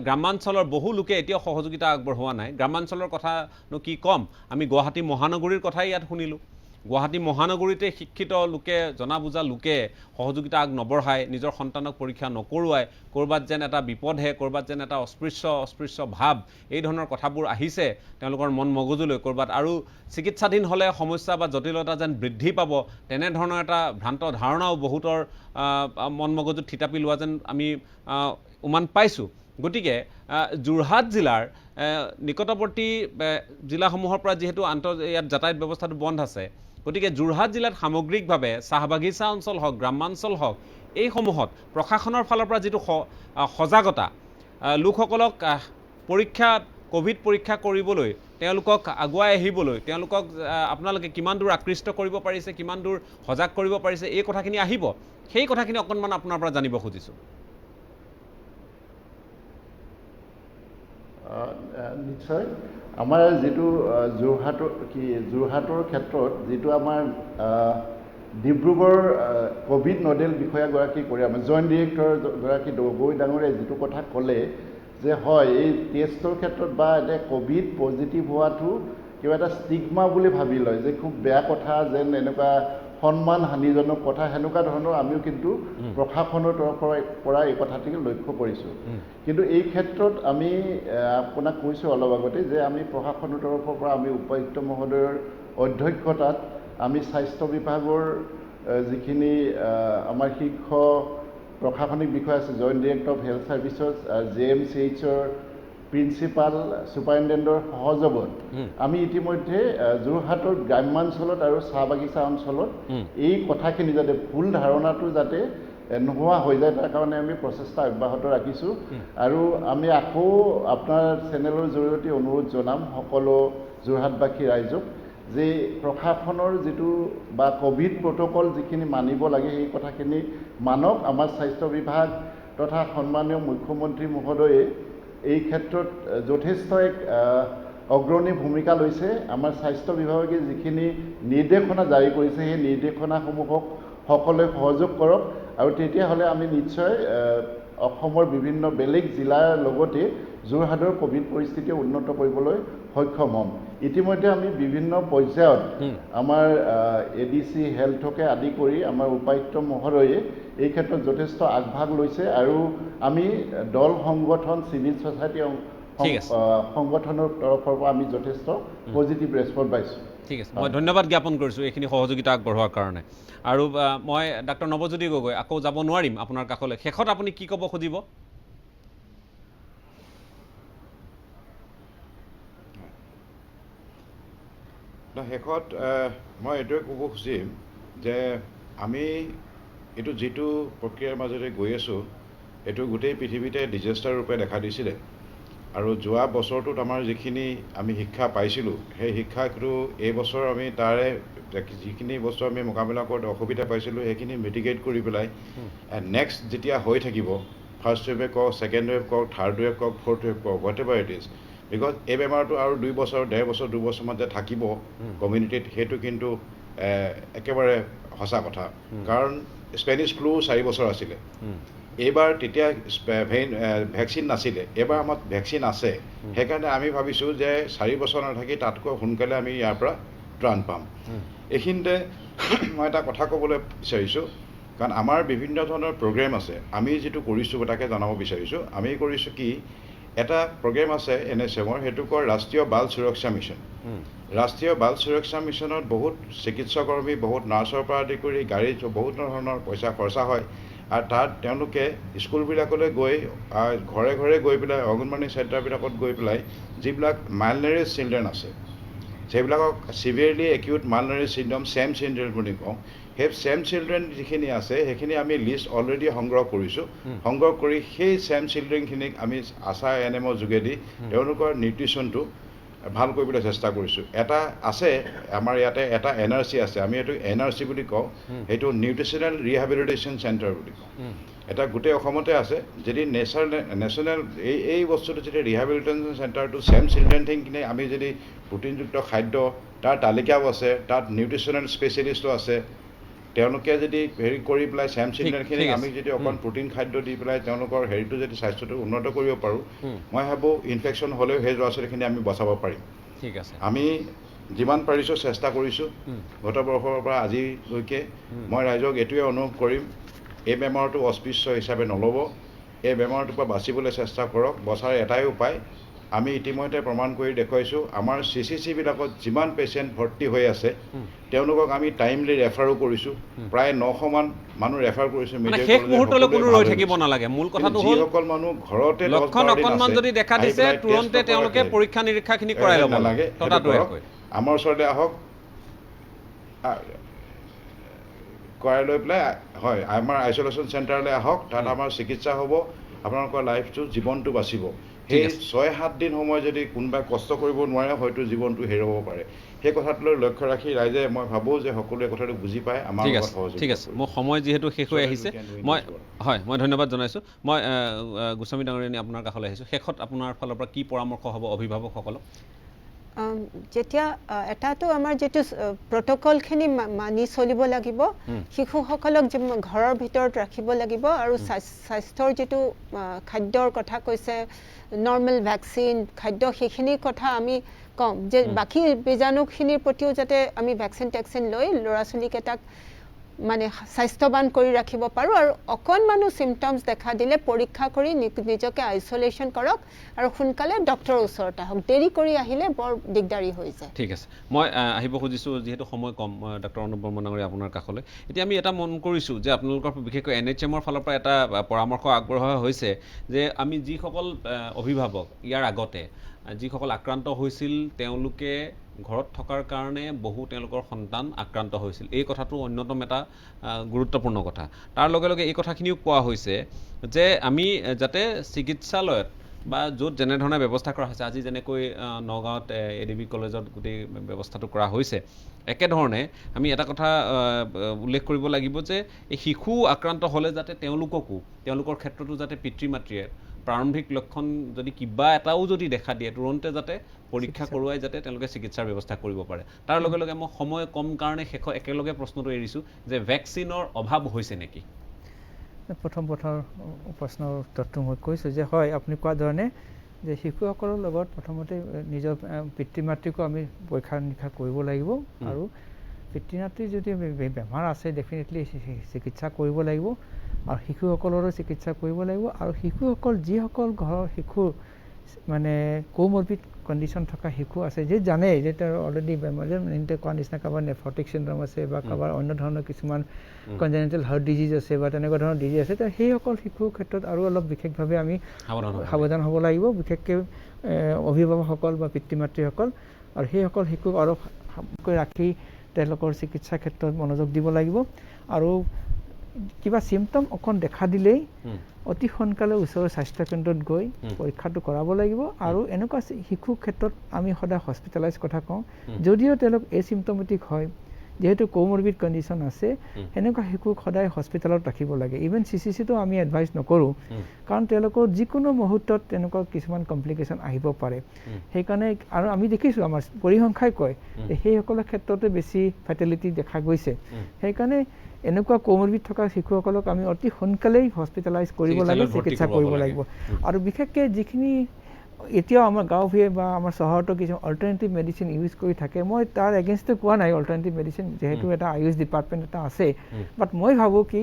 গ্ৰামাঞ্চলৰ বহু লোকে এতিয়াও সহযোগিতা আগবঢ়োৱা নাই। গ্ৰামাঞ্চলৰ কথানো কি ক'ম, আমি গুৱাহাটী মহানগৰীৰ কথাই ইয়াত শুনিলোঁ। গুৱাহাটী মহানগৰীতে শিক্ষিত লোকে জনা বুজা লোকে সহযোগিতা আগ নবঢ়ায়, নিজৰ সন্তানক পৰীক্ষা নকৰোৱায়, ক'ৰবাত যেন এটা বিপদহে, ক'ৰবাত যেন এটা অস্পৃশ্য ভাৱ, এই ধৰণৰ কথাবোৰ আহিছে তেওঁলোকৰ মন মগজুলৈ ক'ৰবাত। আৰু চিকিৎসাধীন হ'লে সমস্যা বা জটিলতা যেন বৃদ্ধি পাব, তেনেধৰণৰ এটা ভ্ৰান্ত ধাৰণাও বহুতৰ মন মগজুত থিতাপি লোৱা যেন আমি উমান পাইছোঁ। গতিকে যোৰহাট জিলাৰ নিকটৱৰ্তী জিলাসমূহৰ পৰা যিহেতু ইয়াত যাতায়াত ব্যৱস্থাটো বন্ধ আছে, গতিকে যোৰহাট জিলাত সামগ্ৰিকভাৱে চাহ বাগিচা অঞ্চল হওক গ্ৰামাঞ্চল হওক এইসমূহত প্ৰশাসনৰ ফালৰ পৰা যিটো সজাগতা, লোকসকলক কোভিড পৰীক্ষা কৰিবলৈ তেওঁলোকক আগুৱাই আহিবলৈ তেওঁলোকক আপোনালোকে কিমান দূৰ আকৃষ্ট কৰিব পাৰিছে, কিমান দূৰ সজাগ কৰিব পাৰিছে, এই কথাখিনি আহিব, সেই কথাখিনি অকণমান আপোনাৰ পৰা জানিব খুজিছোঁ। নিশ্চয়, আমাৰ যিটো যোৰহাটৰ ক্ষেত্ৰত যিটো আমাৰ ডিব্ৰুগড় কোভিড নডেল বিষয়াগৰাকী কৰি আমাৰ জইণ্ট ডিৰেক্টৰগৰাকী গগৈ ডাঙৰীয়াই যিটো কথা ক'লে যে হয় এই টেষ্টৰ ক্ষেত্ৰত বা এতিয়া কোভিড পজিটিভ হোৱাটো কিবা এটা ষ্টিগমা বুলি ভাবি লয় যে খুব বেয়া কথা, যেন এনেকুৱা সন্মান হানিজনক কথা, সেনেকুৱা ধৰণৰ আমিও কিন্তু প্ৰশাসনৰ তৰফৰ পৰা এই কথাটিকে লক্ষ্য কৰিছোঁ। কিন্তু এই ক্ষেত্ৰত আমি আপোনাক কৈছোঁ অলপ আগতে যে আমি প্ৰশাসনৰ তৰফৰ পৰা আমি উপায়ুক্ত মহোদয়ৰ অধ্যক্ষতাত আমি স্বাস্থ্য বিভাগৰ যিখিনি আমাৰ শীৰ্ষ প্ৰশাসনিক বিষয়া আছে, joint director of health services, GMCHৰ প্ৰিন্সিপাল ছুপাৰিনটেণ্ডেণ্টৰ সহযোগত আমি ইতিমধ্যে যোৰহাটৰ গ্ৰাম্যাঞ্চলত আৰু চাহ বাগিচা অঞ্চলত এই কথাখিনি যাতে ভুল ধাৰণাটো যাতে নোহোৱা হৈ যায় তাৰ কাৰণে আমি প্ৰচেষ্টা অব্যাহত ৰাখিছোঁ। আৰু আমি আকৌ আপোনাৰ চেনেলৰ জৰিয়তে অনুৰোধ জনাম সকলো যোৰহাটবাসী ৰাইজক যে প্ৰশাসনৰ যিটো বা কোভিড প্ৰট'কল যিখিনি মানিব লাগে সেই কথাখিনি মানক। আমাৰ স্বাস্থ্য বিভাগ তথা সন্মানীয় মুখ্যমন্ত্ৰী মহোদয়ে এই ক্ষেত্ৰত যথেষ্ট এক অগ্ৰণী ভূমিকা লৈছে। আমাৰ স্বাস্থ্য বিভাগে যিখিনি নিৰ্দেশনা জাৰি কৰিছে সেই নিৰ্দেশনাসমূহক সকলোৱে সহযোগ কৰক, আৰু তেতিয়াহ'লে আমি নিশ্চয় অসমৰ বিভিন্ন বেলেগ জিলাৰ লগতে যোৰহাটৰ কোভিড পৰিস্থিতি উন্নত কৰিবলৈ সক্ষম হ'ম। ইতিমধ্যে আমি বিভিন্ন পৰ্যায়ত আমাৰ ADC হেল্থকে আদি কৰি আমাৰ উপায়ুক্ত মহোদয়ে এই ক্ষেত্ৰত যথেষ্ট আগভাগ লৈছে, আৰু আমি দল সংগঠন চিভিল ছ'চাইটি সংগঠনৰ তৰফৰ পৰা আমি যথেষ্ট পজিটিভ ৰেছপন্স পাইছোঁ। ঠিক আছে, মই ধন্যবাদ জ্ঞাপন কৰিছোঁ এইখিনি সহযোগিতা আগবঢ়োৱাৰ কাৰণে। আৰু মই ডাক্তৰ নৱজ্যোতি গগৈ আকৌ যাব নোৱাৰিম আপোনাৰ কাষলৈ, শেষত আপুনি কি ক'ব খুজিব? শেষত মই এইটোৱে ক'ব খুজিম যে আমি এইটো যিটো প্ৰক্ৰিয়াৰ মাজেৰে গৈ আছোঁ এইটো গোটেই পৃথিৱীতে ডিজাষ্টাৰ ৰূপে দেখা দিছিলে আৰু যোৱা বছৰটোত আমাৰ যিখিনি আমি শিক্ষা পাইছিলোঁ সেই শিক্ষাটো এই বছৰ আমি তাৰে যিখিনি বস্তু আমি মোকাবিলা কৰোঁতে অসুবিধা পাইছিলোঁ সেইখিনি মিটিগেট কৰি পেলাই নেক্সট যেতিয়া হৈ থাকিব ফাৰ্ষ্ট ৱেভে কওক ছেকেণ্ড ৱেভ কওক থাৰ্ড ৱেভ কওক ফ'ৰ্থ ৱেভ কওক what ever it is because এই বেমাৰটো আৰু 2 বছৰ 1.5 বছৰ 2 বছৰমান যে থাকিব কমিউনিটিত সেইটো কিন্তু একেবাৰে সঁচা কথা কাৰণ স্পেনিছ ফ্লু 4 বছৰ আছিলে এইবাৰ তেতিয়া ভেকচিন নাছিলে এইবাৰ আমাৰ ভেকচিন আছে সেইকাৰণে আমি ভাবিছোঁ যে 4 বছৰ নাথাকি তাতকৈ সোনকালে আমি ইয়াৰ পৰা ত্ৰাণ পাম এইখিনিতে মই এটা কথা ক'বলৈ বিচাৰিছোঁ কাৰণ আমাৰ বিভিন্ন ধৰণৰ প্ৰগ্ৰেম আছে আমি যিটো কৰিছোঁ তাকে জনাব বিচাৰিছোঁ আমি কৰিছোঁ কি এটা প্ৰগ্ৰেম আছে NSMৰ সেইটো কয় ৰাষ্ট্ৰীয় বাল সুৰক্ষা মিছন ৰাষ্ট্ৰীয় বাল সুৰক্ষা মিছনত বহুত চিকিৎসকৰ্মী বহুত নাৰ্ছৰ পৰা আদি কৰি গাড়ীত বহুত ধৰণৰ পইচা খৰচা হয় আৰু তাত তেওঁলোকে স্কুলবিলাকলৈ গৈ ঘৰে ঘৰে গৈ পেলাই অংগনবাড়ী চেণ্টাৰবিলাকত গৈ পেলাই যিবিলাক মালনাৰিজ চিলড্ৰেন আছে সেইবিলাকক ছিভিয়াৰলি একিউট মালনাৰিজ চিণ্ড্ৰম ছেম চিলড্ৰেন বুলি কওঁ সেই ছেম চিলড্ৰেন যিখিনি আছে সেইখিনি আমি লিষ্ট অলৰেডি সংগ্ৰহ কৰিছোঁ সংগ্ৰহ কৰি সেই ছেম চিলড্ৰেনখিনিক আমি আশা ANMৰ যোগেদি তেওঁলোকৰ নিউট্ৰিশ্যনটো ভাল কৰিবলৈ চেষ্টা কৰিছোঁ এটা আছে আমাৰ ইয়াতে এটা NRC আছে আমি এইটো NRC বুলি কওঁ সেইটো নিউট্ৰিশ্যনেল ৰিহেবিলিটেশ্যন চেণ্টাৰ বুলি কওঁ এটা গোটেই অসমতে আছে যদি নেশ্যনেল এই বস্তুটো যদি ৰিহেবিলিটেশ্যন চেণ্টাৰটো ছেম চিলড্ৰেনখিনি আমি যদি প্ৰটিনযুক্ত খাদ্য তাৰ তালিকাও আছে তাত নিউট্ৰিশ্যনেল স্পেচিয়েলিষ্টো আছে তেওঁলোকে যদি হেৰি কৰি পেলাই ছেম চিলড্ৰেনখিনিক আমি যদি অকণ প্ৰটিন খাদ্য দি পেলাই তেওঁলোকৰ হেৰিটো যদি স্বাস্থ্যটো উন্নত কৰিব পাৰোঁ মই ভাবোঁ ইনফেকশ্যন হ'লেও সেই ল'ৰা ছোৱালীখিনি আমি বচাব পাৰিম ঠিক আছে আমি যিমান পাৰিছোঁ চেষ্টা কৰিছোঁ গত বৰ্ষৰ পৰা আজিলৈকে মই ৰাইজক এইটোৱে অনুৰোধ কৰিম এই বেমাৰটো অস্পৃশ্য হিচাপে নল'ব এই বেমাৰটোৰ পৰা বাচিবলৈ চেষ্টা কৰক বচাৰ এটাই উপায় আমি ইতিমধ্যে প্ৰমাণ কৰি দেখুৱাইছোঁ আমাৰ CCCবিলাকত যিমান পেচেণ্ট ভৰ্তি হৈ আছে তেওঁলোকক আমি টাইমলি ৰেফাৰো কৰিছোঁ প্ৰায় 900 মান মানুহ ৰেফাৰ কৰিছোঁ শেষ মুহূৰ্তলৈ কোনো ৰৈ থাকিব নালাগে মূল কথাটো হ'ল যিসকল মানুহ ঘৰতে লক্ষণ অকণমান যদি দেখা দিছে তুৰন্তে তেওঁলোকে পৰীক্ষা নিৰীক্ষাখিনি কৰাই ল'ব নালাগে আমাৰ ওচৰলৈ আহক কৰাই লৈ পেলাই হয় আমাৰ আইচলেশ্যন চেণ্টাৰলৈ আহক তাত আমাৰ চিকিৎসা হ'ব আপোনালোকৰ লাইফটো জীৱনটো বাচিব সেই 6-7 দিন সময় যদি কোনোবাই কষ্ট কৰিব নোৱাৰে হয়তো জীৱনটো হেৰুৱাব পাৰে সেই কথাটোলৈ লক্ষ্য ৰাখি ৰাইজে মই ভাবোঁ যে সকলোৱে কথাটো বুজি পায় আমাৰ লগত সহযোগ ঠিক আছে মোৰ সময় যিহেতু শেষ হৈ আহিছে মই ধন্যবাদ জনাইছোঁ মই গোস্বামী ডাঙৰীয়ানী আপোনাৰ কাষলৈ আহিছোঁ শেষত আপোনাৰ ফালৰ পৰা কি পৰামৰ্শ হ'ব অভিভাৱকসকলক যেতিয়া এটাতো আমাৰ যেটো প্ৰটকলখিনি মানি চলিব লাগিব শিশুসকলক ঘৰৰ ভিতৰত ৰাখিব লাগিব আৰু স্বাস্থ্যৰ যেটো খাদ্যৰ কথা কৈছে নৰ্মেল ভ্যাকচিন খাদ্য সেইখিনিৰ কথা আমি কম যে বাকি বীজাণুখিনিৰ প্ৰতিও যাতে আমি ভ্যাকচিন টেকচিন লৈ ল'ৰা ছোৱালীকেইটাক মানে স্বাস্থ্যৱান কৰি ৰাখিব পাৰোঁ আৰু অকণমানো চিমটমছ দেখা দিলে পৰীক্ষা কৰি নিজকে আইচলেশ্যন কৰক আৰু সোনকালে ডক্টৰৰ ওচৰত আহক দেৰি কৰি আহিলে বৰ দিগদাৰী হৈ যায় ঠিক আছে মই আহিব খুজিছোঁ যিহেতু সময় কম ডক্টৰ অনুপ বৰ্মন ডাঙৰীয়া আপোনাৰ কাষলৈ এতিয়া আমি এটা মন কৰিছোঁ যে আপোনালোকৰ বিশেষকৈ NHMৰ ফালৰ পৰা এটা পৰামৰ্শ আগবঢ়োৱা হৈছে যে আমি যিসকল অভিভাৱক ইয়াৰ আগতে যিসকল আক্ৰান্ত হৈছিল তেওঁলোকে ঘৰত থকাৰ কাৰণে বহু তেওঁলোকৰ সন্তান আক্ৰান্ত হৈছিল এই কথাটো অন্যতম এটা গুৰুত্বপূৰ্ণ কথা তাৰ লগে লগে এই কথাখিনিও কোৱা হৈছে যে আমি যাতে চিকিৎসালয়ত বা য'ত যেনেধৰণে ব্যৱস্থা কৰা হৈছে আজি যেনেকৈ নগাঁৱত ADB কলেজত গোটেই ব্যৱস্থাটো কৰা হৈছে একেধৰণে আমি এটা কথা উল্লেখ কৰিব লাগিব যে এই শিশু আক্ৰান্ত হ'লে যাতে তেওঁলোকৰ ক্ষেত্ৰতো যাতে পিতৃ মাতৃয়ে প্ৰাৰম্ভিক লক্ষণ যদি কিবা এটাও যদি দেখা দিয়ে তুৰন্তে যাতে পৰীক্ষা কৰোৱাই যাতে তেওঁলোকে চিকিৎসাৰ ব্যৱস্থা কৰিব পাৰে তাৰ লগে লগে মই সময় কম কাৰণে একেলগে প্ৰশ্নটো এৰিছোঁ যে ভেকচিনৰ অভাৱ হৈছে নেকি প্ৰথম প্ৰশ্নৰ উত্তৰটো মই কৈছোঁ যে হয় আপুনি কোৱা ধৰণে যে শিশুসকলৰ লগত প্ৰথমতে নিজৰ পিতৃ মাতৃকো আমি পৰীক্ষা নিৰীক্ষা কৰিব লাগিব আৰু পিতৃ মাতৃৰ যদি বেমাৰ আছে ডেফিনেটলি চিকিৎসা কৰিব লাগিব আৰু শিশুসকলৰো চিকিৎসা কৰিব লাগিব আৰু শিশুসকল যিসকল ঘৰৰ শিশু মানে কোমৰবিড কণ্ডিশ্যন থকা শিশু আছে যে জানে যে তেওঁ অলৰেডি বেমাৰ যে কোৱা নিচিনা কাৰোবাৰ নেফ্ৰটিক চিণ্ড্ৰম আছে বা কাৰোবাৰ অন্য ধৰণৰ কিছুমান কনজেনিটেল হাৰ্ট ডিজিজ আছে বা তেনেকুৱা ধৰণৰ ডিজিজ আছে তো সেইসকল শিশুৰ ক্ষেত্ৰত আৰু অলপ বিশেষভাৱে আমি সাৱধান হ'ব লাগিব বিশেষকৈ অভিভাৱকসকল বা পিতৃ মাতৃসকল আৰু সেইসকল শিশুক অলপ ৰাখি তেওঁলোকৰ চিকিৎসাৰ ক্ষেত্ৰত মনোযোগ দিব লাগিব আৰু কিবা চিমটম অকণ দেখা দিলেই অতি সোনকালে ওচৰৰ স্বাস্থ্য কেন্দ্ৰত গৈ পৰীক্ষাটো কৰাব লাগিব আৰু এনেকুৱা শিশুৰ ক্ষেত্ৰত আমি সদায় হস্পিটেলাইজ কথা কওঁ যদিও তেওঁলোক এচিমটমেটিক হয় যেহেতু কোমৰবিড কণ্ডিশ্যন আছে এনেকুৱা শিশুক সদায় হস্পিটেলত ৰাখিব লাগে ইভেন CCCটো আমি এডভাইচ নকৰোঁ কাৰণ তেওঁলোকৰ যিকোনো মুহূৰ্তত তেনেকুৱা কিছুমান কমপ্লিকেশ্যন আহিব পাৰে সেইকাৰণে আৰু আমি দেখিছোঁ আমাৰ পৰিসংখ্যাই কয় যে সেইসকলৰ ক্ষেত্ৰতে বেছি ফেটেলিটি দেখা গৈছে সেইকাৰণে এনেকুৱা কোমৰবিড থকা শিশুসকলক আমি অতি সোনকালেই হস্পিটেলাইজ কৰিব লাগে চিকিৎসা কৰিব লাগিব আৰু বিশেষকৈ যিখিনি এতিয়াও আমাৰ গাঁও ভূঞে বা আমাৰ চহৰতো কিছু অল্টাৰনেটিভ মেডিচিন ইউজ কৰি থাকে মই তাৰ এগেইনষ্টে কোৱা নাই অল্টাৰনেটিভ মেডিচিন যিহেতু এটা আয়ুষ ডিপাৰ্টমেণ্ট এটা আছে বাট মই ভাবোঁ কি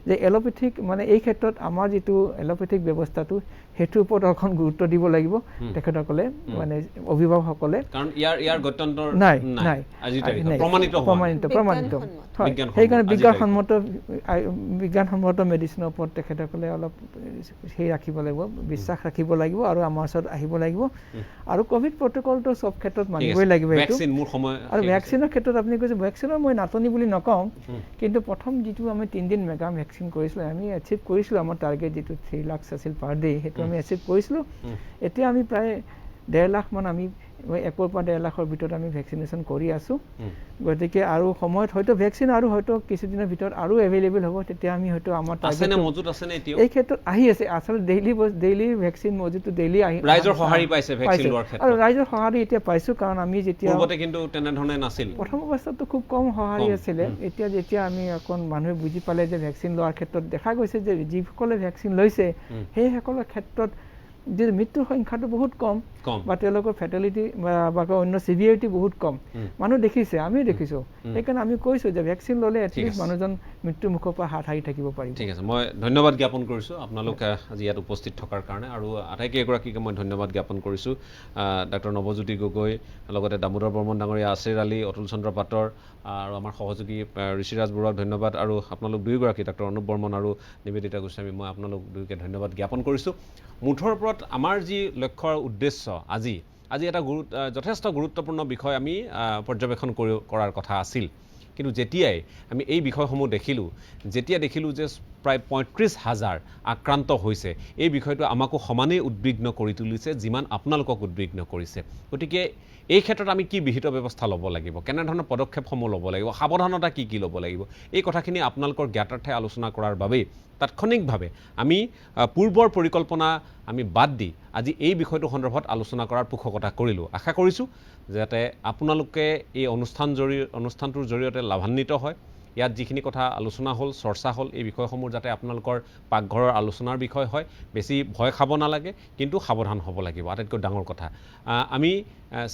যে এলোপেথিক মানে এই ক্ষেত্ৰত আমাৰ যিটো এলোপেথিক ব্যৱস্থাটো সেইটোৰ ওপৰত অকণ গুৰুত্ব দিব লাগিব তেখেতসকলে মানে অভিভাৱকসকলে কাৰণ ইয়াৰ গত্যন্তৰ নাই প্ৰমাণিত সেইকাৰণে বিজ্ঞানসন্মত মেডিচিনৰ ওপৰত তেখেতসকলে অলপ সেই ৰাখিব লাগিব বিশ্বাস ৰাখিব লাগিব আৰু আমাৰ ওচৰত আহিব লাগিব আৰু কোভিড প্ৰট'কলটো চব ক্ষেত্ৰত মানিবই লাগিব আৰু ভেকচিনৰ ক্ষেত্ৰত আপুনি কৈছে ভেকচিনৰ মই নাটনি বুলি নকওঁ কিন্তু প্ৰথম যিটো আমি 3 দিন মেগা ভেকচিন কৰিছিলোঁ আমি এচিভ কৰিছিলোঁ আমাৰ টাৰ্গেট যিটো 3 লাখ আছিল পাৰ ডে সেইটো আমি এচিভ কৰিছিলোঁ এতিয়া আমি প্ৰায় 1.5 লাখ মান আমি 1 পৰা 1.5 লাখৰ ভিতৰত আমি ভেকচিনেশ্যন কৰি আছোঁ গতিকে আৰু সময়ত হয়তো ভেকচিন আৰু হয়তো কিছুদিনৰ ভিতৰত আৰু এভেইলেবল হ'ব তেতিয়া আমি হয়তো আমাৰ এই ক্ষেত্ৰত আহি আছে আচলতে ডেইলি ভেকচিন মজুতটো ডেইলি আহি ৰাইজৰ সঁহাৰি পাইছে ভেকচিন লোৱাৰ ক্ষেত্ৰত আৰু ৰাইজৰ সঁহাৰি এতিয়া পাইছোঁ কাৰণ আমি যেতিয়া পূৰ্বতে কিন্তু তেনেধৰণে নাছিল প্ৰথম অৱস্থাতো খুব কম সঁহাৰি আছিলে এতিয়া যেতিয়া আমি অকণ মানুহে বুজি পালে যে ভেকচিন লোৱাৰ ক্ষেত্ৰত দেখা গৈছে যে যিসকলে ভেকচিন লৈছে সেইসকলৰ ক্ষেত্ৰত যে মৃত্যুৰ সংখ্যাটো বহুত কম বা তেওঁলোকৰ ফেটেলিটি বা অন্য চিভিয়াৰিটি বহুত কম মানুহ দেখিছে আমিও দেখিছোঁ সেইকাৰণে আমি কৈছোঁ যে ভেকচিন ল'লে এটলিষ্ট মানুহজন মৃত্যুৰ মুখৰ পৰা হাত সাৰি থাকিব পাৰিব ঠিক আছে মই ধন্যবাদ জ্ঞাপন কৰিছোঁ আপোনালোক আজি ইয়াত উপস্থিত থকাৰ কাৰণে আৰু আটাইকেইগৰাকীকে মই ধন্যবাদ জ্ঞাপন কৰিছোঁ ডক্টৰ নৱজ্যোতি গগৈ লগতে দামোদৰ বৰ্মন ডাঙৰীয়া আছিৰ আলী অতুল চন্দ্ৰ পাটৰ আৰু আমাৰ সহযোগী ঋষিৰাজ বৰুৱাক ধন্যবাদ আৰু আপোনালোক দুয়োগৰাকী ডক্টৰ অনুপ বৰ্মন আৰু নিবেদিতা গোস্বামী মই আপোনালোক দুয়োকে ধন্যবাদ জ্ঞাপন কৰিছোঁ মুঠৰ ওপৰত আমাৰ যি লক্ষ্য উদ্দেশ্য আজি এটা যথেষ্ট গুৰুত্বপূৰ্ণ বিষয় আমি পৰ্যবেক্ষণ কৰাৰ কথা আছিল কিন্তু যেতিয়াই আমি এই বিষয়সমূহ দেখিলোঁ যে প্ৰায় 35,000 আক্ৰান্ত হৈছে এই বিষয়টো আমাকো সমানেই উদ্বিগ্ন কৰি তুলিছে যিমান আপোনালোকক উদ্বিগ্ন কৰিছে গতিকে এই ক্ষেত্ৰত আমি কি বিহিত ব্যৱস্থা ল'ব লাগিব কেনেধৰণৰ পদক্ষেপসমূহ ল'ব লাগিব সাৱধানতা কি ল'ব লাগিব এই কথাখিনি আপোনালোকৰ জ্ঞাতাৰ্থে আলোচনা কৰাৰ বাবেই তাৎক্ষণিকভাৱে আমি পূৰ্বৰ পৰিকল্পনা আমি বাদ দি আজি এই বিষয়টো সন্দৰ্ভত আলোচনা কৰাৰ পোষকতা কৰিলোঁ আশা কৰিছোঁ যাতে আপোনালোকে এই অনুষ্ঠানটোৰ জৰিয়তে লাভান্বিত হয় ইয়াত যিখিনি কথা আলোচনা হ'ল চৰ্চা হ'ল এই বিষয়সমূহ যাতে আপোনালোকৰ পাকঘৰৰ আলোচনাৰ বিষয় হয় বেছি ভয় খাব নালাগে কিন্তু সাৱধান হ'ব লাগিব আটাইতকৈ ডাঙৰ কথা আমি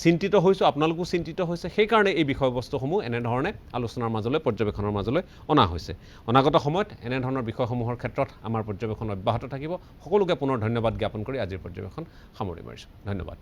চিন্তিত হৈছোঁ আপোনালোকো চিন্তিত হৈছে সেইকাৰণে এই বিষয়বস্তুসমূহ এনেধৰণে আলোচনাৰ মাজলৈ পৰ্যবেক্ষণৰ মাজলৈ অনা হৈছে অনাগত সময়ত এনেধৰণৰ বিষয়সমূহৰ ক্ষেত্ৰত আমাৰ পৰ্যবেক্ষণ অব্যাহত থাকিব সকলোকে পুনৰ ধন্যবাদ জ্ঞাপন কৰি আজিৰ পৰ্যবেক্ষণ সামৰি মাৰিছোঁ ধন্যবাদ